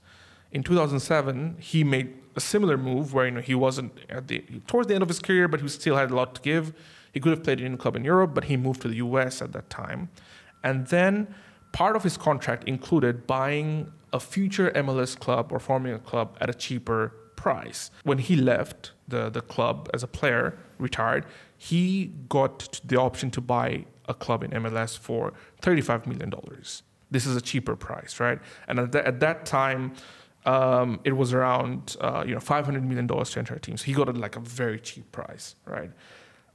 In 2007, he made a similar move where he wasn't towards the end of his career, but he still had a lot to give. He could have played in a club in Europe, but he moved to the US at that time. And then part of his contract included buying a future MLS club or forming a club at a cheaper price. When he left the club as a player, retired, he got the option to buy a club in MLS for $35 million. This is a cheaper price, right? And at that time, it was around $500 million to enter a team. So he got it like a very cheap price, right?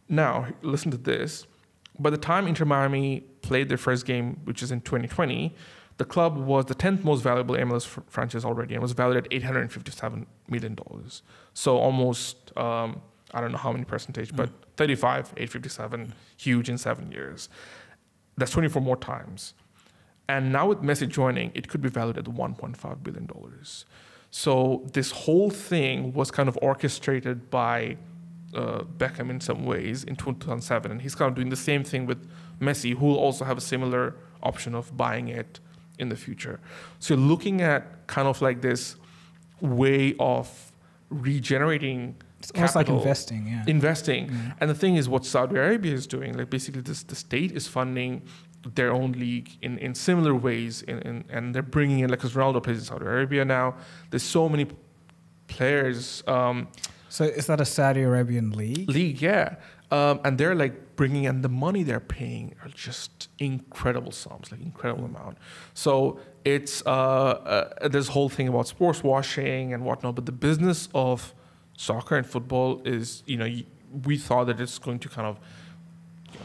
Now, listen to this. By the time Inter Miami played their first game, which is in 2020, the club was the 10th most valuable MLS franchise already and was valued at $857 million. So almost, I don't know how many percentage, but 35, 857, huge in 7 years. That's 24 more times. And now with Messi joining, it could be valued at $1.5 billion. So this whole thing was kind of orchestrated by Beckham in some ways in 2007. And he's kind of doing the same thing with Messi, who will also have a similar option of buying it in the future. So you're looking at kind of like this way of regenerating It's capital. almost like investing, yeah. Investing. Yeah. And the thing is what Saudi Arabia is doing, like basically the state is funding their own league in similar ways, and they're bringing in, like, because Ronaldo plays in Saudi Arabia now. There's so many players. So is that a Saudi Arabian league? League, yeah. And they're like bringing in the money they're paying are just incredible sums, like incredible amount. So it's this whole thing about sports washing and whatnot, but the business of soccer and football is, we thought that it's going to kind of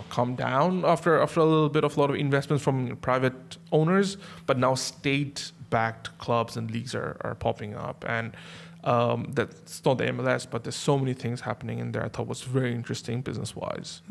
come down after a lot of investments from private owners, but now state-backed clubs and leagues are popping up, and that's not the MLS, but there's so many things happening in there. I thought was very interesting business-wise.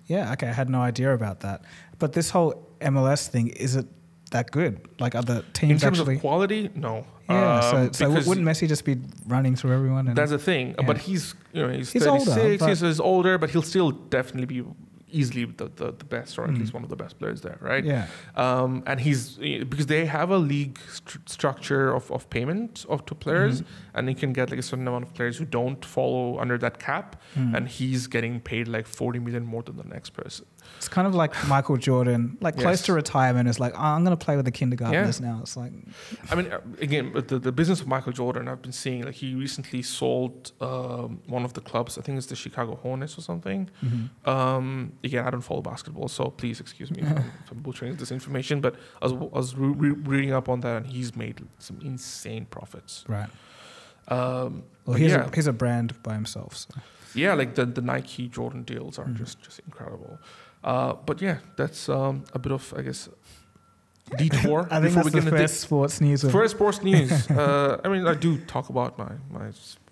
Yeah, okay, I had no idea about that. But this whole MLS thing, is it that good? Like, other teams in terms actually of quality? No. Yeah, so wouldn't Messi just be running through everyone? That's the thing. Yeah. But he's 36, older, he's older, but he'll still definitely be easily the best, or at least one of the best players there, right? Yeah. And he's, because they have a league structure of payment to players, and you can get like a certain amount of players who don't fall under that cap, and he's getting paid like 40 million more than the next person. It's kind of like Michael Jordan, like close to retirement, is like, I'm going to play with the kindergartners now. It's like, I mean, again, the business of Michael Jordan, I've been seeing, like, he recently sold one of the clubs. I think it's the Chicago Hornets or something. Again, I don't follow basketball, so please excuse me if I'm butchering this information. But I was reading up on that, and he's made some insane profits. Right. He's a brand by himself. So. Yeah, like the Nike Jordan deals are just incredible. But yeah, that's a bit of, I guess, detour. I think that's the first sports news. First sports news. I mean, I do talk about my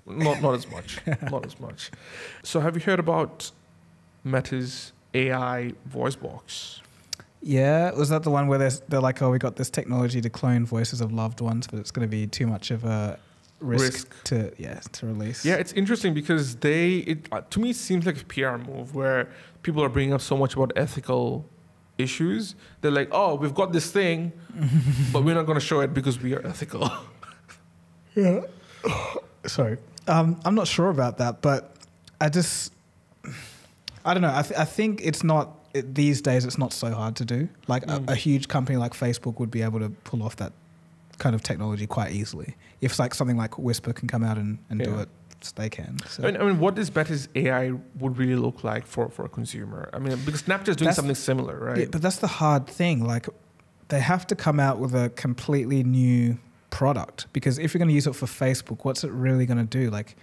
not as much, not as much. So have you heard about Meta's AI voice box? Yeah, was that the one where they're like, we got this technology to clone voices of loved ones, but it's going to be too much of a risk to release? Yeah, it's interesting because to me it seems like a PR move where people are bringing up so much about ethical issues. They're like, oh, we've got this thing, but we're not going to show it because we are ethical. Yeah. Sorry. I'm not sure about that, but I don't know. I think it's not, these days it's not so hard to do. Like a huge company like Facebook would be able to pull off that kind of technology quite easily. If like something like Whisper can come out and do Yeah. it, they can. So. I mean, what is Betty's AI would really look like for a consumer? I mean, because Snapchat's doing something similar, right? Yeah, but that's the hard thing. Like, they have to come out with a completely new product, because if you're going to use it for Facebook, what's it really going to do? Like,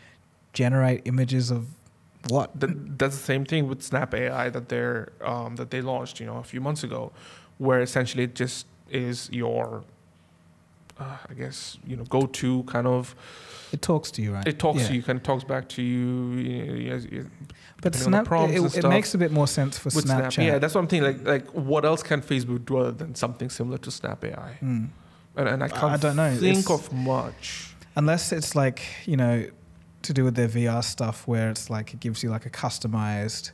generate images of what? That's the same thing with Snap AI that they launched, a few months ago, where essentially it just is your, I guess, go-to kind of. It talks to you, right? It talks to you, kind of talks back to you. But Snap, it makes a bit more sense for with Snapchat. Snap, yeah, that's what I'm thinking. Like, what else can Facebook do other than something similar to Snap AI? Mm. And I can't don't know. think of much. Unless it's like, to do with their VR stuff, where it's like it gives you like a customized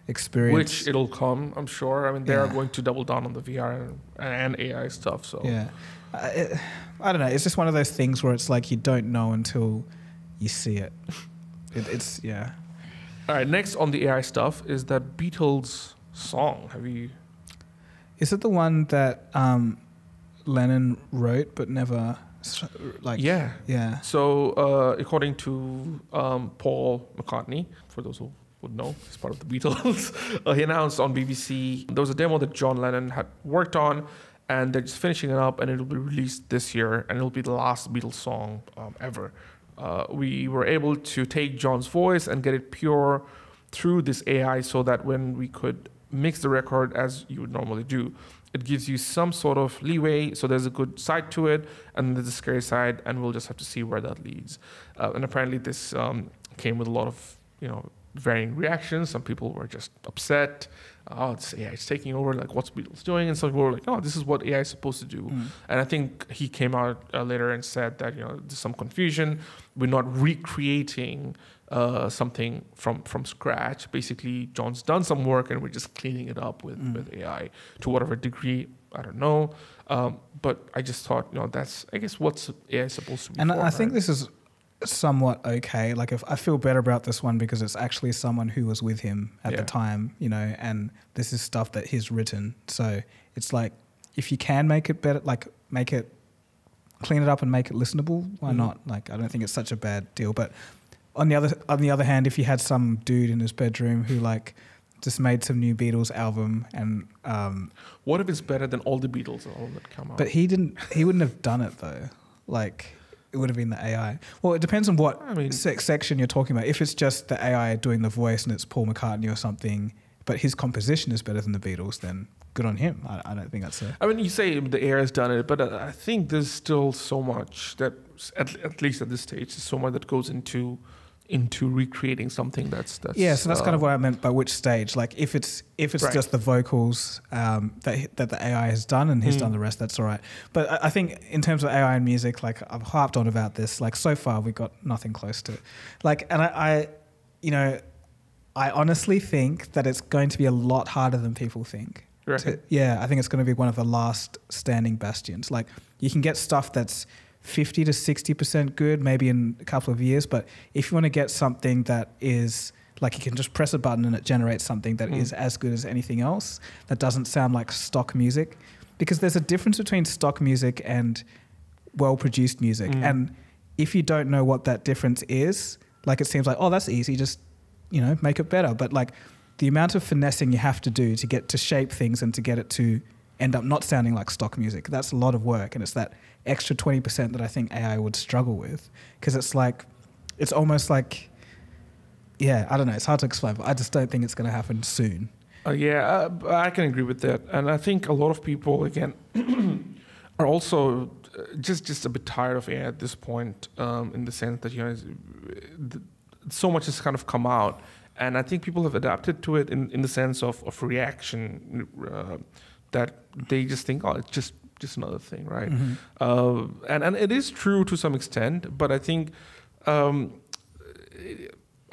experience. Which it'll come, I'm sure. I mean, they are going to double down on the VR and AI stuff. So yeah, I don't know. It's just one of those things where it's like you don't know until you see it. It's yeah. All right. Next on the AI stuff is that Beatles song. Have you? Is it the one that Lennon wrote but never like? Yeah. So according to Paul McCartney, for those who would know, he's part of the Beatles. He announced on BBC there was a demo that John Lennon had worked on, and they're just finishing it up, and it'll be released this year, and it'll be the last Beatles song ever. We were able to take John's voice and get it pure through this AI, so that when we could mix the record as you would normally do, it gives you some sort of leeway. So there's a good side to it, and there's a scary side, and we'll just have to see where that leads. And apparently this came with a lot of varying reactions. Some people were just upset. It's AI, it's taking over. Like, what's Beatles doing? And some people were like, oh, this is what AI is supposed to do. Mm. And I think he came out later and said that there's some confusion. We're not recreating something from scratch. Basically, John's done some work, and we're just cleaning it up with AI to whatever degree. I don't know. But I just thought, that's, I guess, what's AI supposed to be. And for, I think this is somewhat okay. Like, if I feel better about this one because it's actually someone who was with him at the time, and this is stuff that he's written. So it's like, if you can make it better, like clean it up and make it listenable, why not? Like, I don't think it's such a bad deal. But on the other hand, if you had some dude in his bedroom who like just made some new Beatles album and what if it's better than all the Beatles album that come out? But he wouldn't have done it though. Like, it would have been the AI. Well, it depends on what section you're talking about. If it's just the AI doing the voice and it's Paul McCartney or something, but his composition is better than the Beatles, then good on him. I don't think that's a... I mean, you say the AI has done it, but I think there's still so much that, at least at this stage, there's so much that goes into recreating something that's yeah. So that's kind of what I meant by which stage. Like, if it's right. Just the vocals that the AI has done and he's done the rest, that's all right. But I think in terms of AI and music, like, I've harped on about this. Like, so far we've got nothing close to it. Like, and I honestly think that it's going to be a lot harder than people think. Right. I think it's going to be one of the last standing bastions. Like, you can get stuff that's 50 to 60% good maybe in a couple of years, but if you want to get something that is like, you can just press a button and it generates something that is as good as anything else, that doesn't sound like stock music, because there's a difference between stock music and well-produced music. And if you don't know what that difference is, like, it seems like, oh, that's easy, just make it better. But like, the amount of finessing you have to do to get to shape things and to get it to end up not sounding like stock music, that's a lot of work. And it's that extra 20% that I think AI would struggle with, because it's almost like, I don't know, it's hard to explain, but I just don't think it's going to happen soon. I can agree with that. And I think a lot of people, again, are also just a bit tired of AI at this point, in the sense that, so much has kind of come out. And I think people have adapted to it in the sense of reaction, that they just think, oh, it's just another thing, right? And it is true to some extent, but I think, I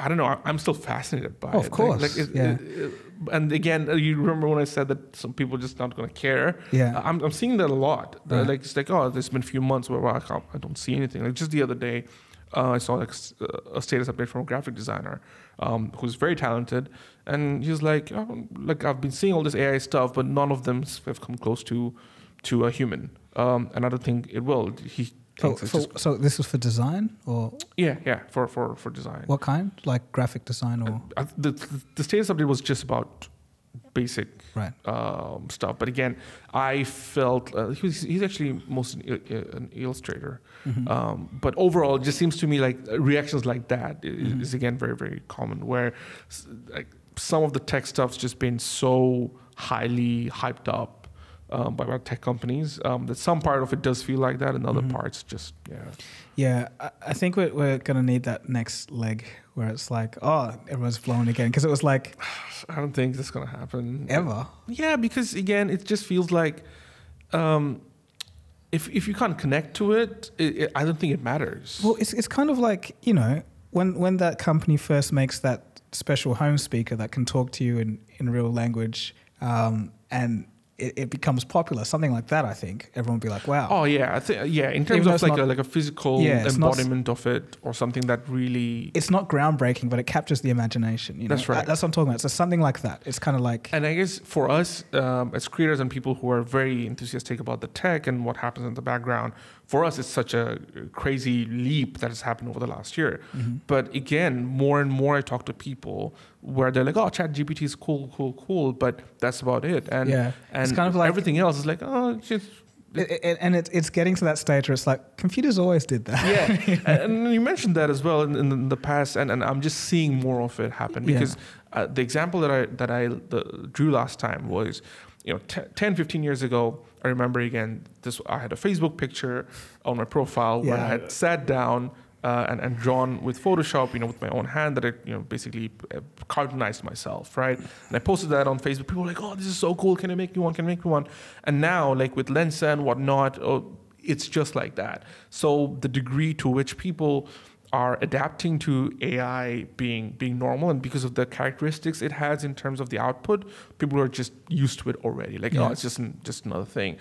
don't know, I'm still fascinated by it. Of course, and again, you remember when I said that some people are just not going to care? Yeah. I'm seeing that a lot. Right. Like, it's like, oh, there's been a few months where I don't see anything. Like, just the other day, I saw like a status update from a graphic designer who's very talented, and he was like, oh, like, I've been seeing all this AI stuff, but none of them have come close to a human. and I don't think it will. He thinks it's just, So this was for design or for design. what kind? Like graphic design or The status update was just about basic right? stuff. But again, I felt he's actually mostly an illustrator. But overall, it just seems to me like reactions like that is again very, very common, where like some of the tech stuff's just been so highly hyped up by tech companies that some part of it does feel like that, and other parts just Yeah, I think we're gonna need that next leg where it's like, oh, everyone's flowing again, because it was like, I don't think that's gonna happen ever. Yeah, because again, it just feels like if you can't connect to it, I don't think it matters. Well, it's kind of like, you know, when that company first makes that special home speaker that can talk to you in real language, and it becomes popular, something like that. I think everyone will be like, "Wow!" Oh yeah, I think in terms of like a physical embodiment of it, or something that really, it's not groundbreaking, but it captures the imagination. You know? That's right. That's what I'm talking about. So something like that. It's kind of like, and I guess for us as creators and people who are very enthusiastic about the tech and what happens in the background, for us it's such a crazy leap that has happened over the last year. But again, more and more I talk to people where they're like, "Oh, ChatGPT is cool," but that's about it. And it's kind of like everything else is like, "Oh, just." It's getting to that stage where it's like, computers always did that. Yeah, and you mentioned that as well in the past, and I'm just seeing more of it happen because the example that I drew last time was, 10, 15 years ago, I remember again, I had a Facebook picture on my profile where I had sat down and drawn with Photoshop, with my own hand that I, basically cartoonized myself, right? And I posted that on Facebook. People were like, "Oh, this is so cool. Can you make me one? Can you make me one?" And now, like with Lensa and whatnot, it's just like that. So the degree to which people are adapting to AI being normal, and because of the characteristics it has in terms of the output, people are just used to it already. Like, oh, it's just another thing.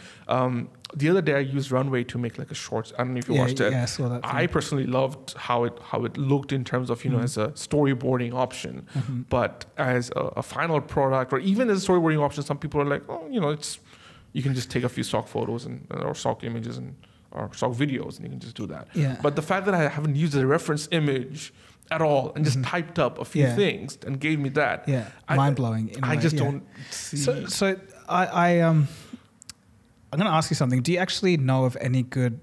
The other day I used Runway to make like a short. I don't know if you watched it. Yeah, I saw that. I personally loved how it looked in terms of as a storyboarding option, but as a final product or even as a storyboarding option, some people are like, oh, it's you can just take a few stock photos or stock images or stock videos, and you can just do that. Yeah. But the fact that I haven't used a reference image at all and just typed up a few things and gave me that, mind blowing. I just don't see. So I'm going to ask you something. Do you actually know of any good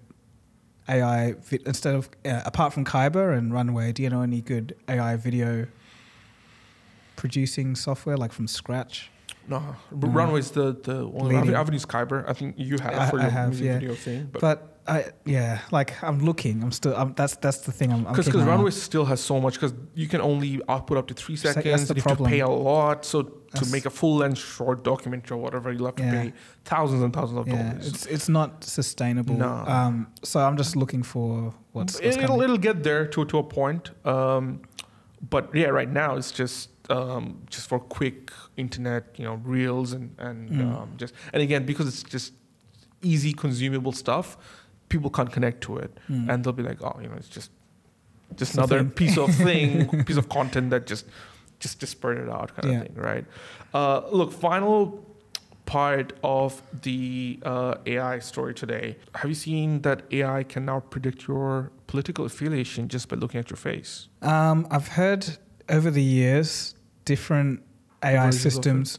AI instead of apart from Kyber and Runway? Do you know any good AI video producing software like from scratch? No, Runway's the one. I haven't used Kyber. I think you have for your music video thing. But I'm looking. That's the thing. I'm because Runway still has so much, because you can only output up to 3 seconds. That's the you problem. have to pay a lot. So to make a full-length short documentary or whatever, you'll have to pay thousands and thousands of dollars. It's not sustainable. No. So I'm just looking for what's it'll get there to a point. But yeah, right now it's just for quick internet, reels and again, because it's just easy consumable stuff, people can't connect to it, and they'll be like, oh, it's just another piece of piece of content that just spurted out kind of thing, right? Look, final part of the AI story today. Have you seen that AI can now predict your political affiliation just by looking at your face? I've heard over the years different AI systems.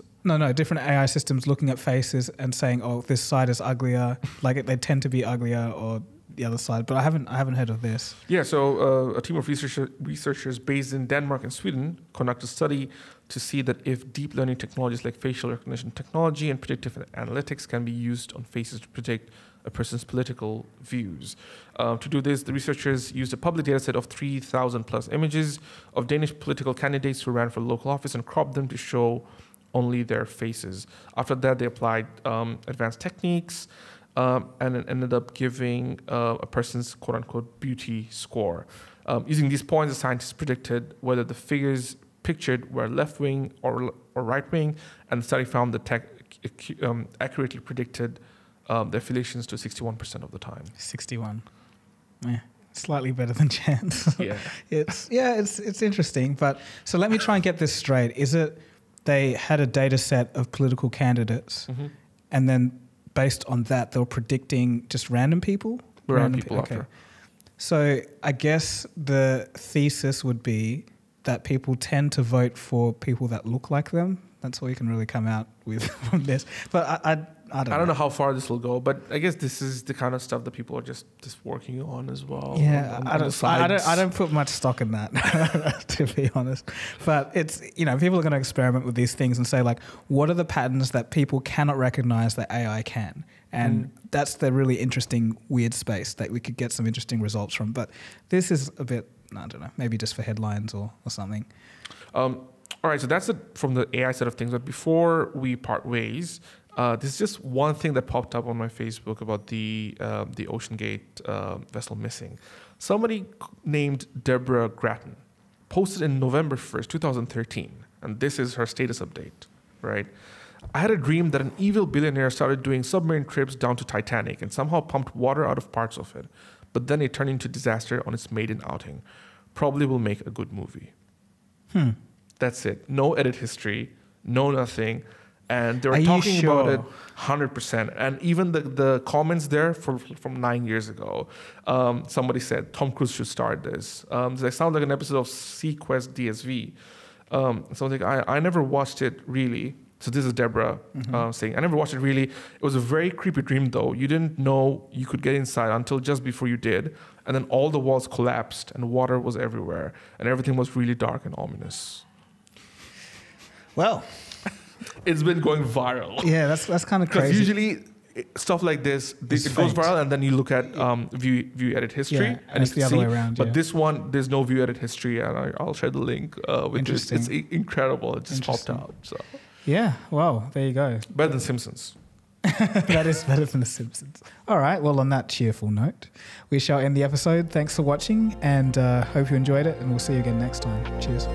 Different AI systems looking at faces and saying, "Oh, this side is uglier." Like they tend to be uglier, or the other side. But I haven't heard of this. Yeah. So a team of researchers based in Denmark and Sweden conducted a study to see that if deep learning technologies like facial recognition technology and predictive analytics can be used on faces to predict a person's political views. To do this, the researchers used a public data set of 3,000 plus images of Danish political candidates who ran for local office and cropped them to show only their faces. After that, they applied advanced techniques and it ended up giving a person's quote-unquote beauty score. Using these points, the scientists predicted whether the figures pictured were left-wing or right-wing, and the study found the tech accurately predicted the affiliations to 61% of the time. 61. Yeah. Slightly better than chance. Yeah. It's interesting. But so let me try and get this straight. Is it they had a data set of political candidates and then based on that, they were predicting just random people? Random people okay. after. So I guess the thesis would be that people tend to vote for people that look like them. That's all you can really come out with from this. But I don't know how far this will go, but I guess this is the kind of stuff that people are just working on as well. Yeah, I don't put much stock in that, to be honest. But it's, people are going to experiment with these things and say, like, what are the patterns that people cannot recognize that AI can? And that's the really interesting, weird space that we could get some interesting results from. But this is a bit, I don't know, maybe just for headlines or something. All right, so that's it from the AI side of things. But before we part ways, this is just one thing that popped up on my Facebook about the OceanGate vessel missing. Somebody named Deborah Grattan posted in November 1st, 2013, and this is her status update, right? I had a dream that an evil billionaire started doing submarine trips down to Titanic and somehow pumped water out of parts of it, but then it turned into disaster on its maiden outing. Probably will make a good movie. That's it. No edit history, no nothing. And they were talking about it 100%. And even the comments there from 9 years ago, somebody said, Tom Cruise should start this. They sound like an episode of Sequest DSV. So like, I never watched it really. So this is Deborah saying, I never watched it really. It was a very creepy dream though. You didn't know you could get inside until just before you did. And then all the walls collapsed and water was everywhere. And everything was really dark and ominous. Well, it's been going viral. Yeah, that's kind of crazy. Because usually stuff like this, it goes viral, and then you look at view edit history, and it's the other way around. But this one, there's no view edit history, and I'll share the link with this. It's incredible. It just popped out. So yeah, well, there you go. Better than Simpsons. That is better than The Simpsons. All right, well, on that cheerful note, we shall end the episode. Thanks for watching, and hope you enjoyed it, and we'll see you again next time. Cheers.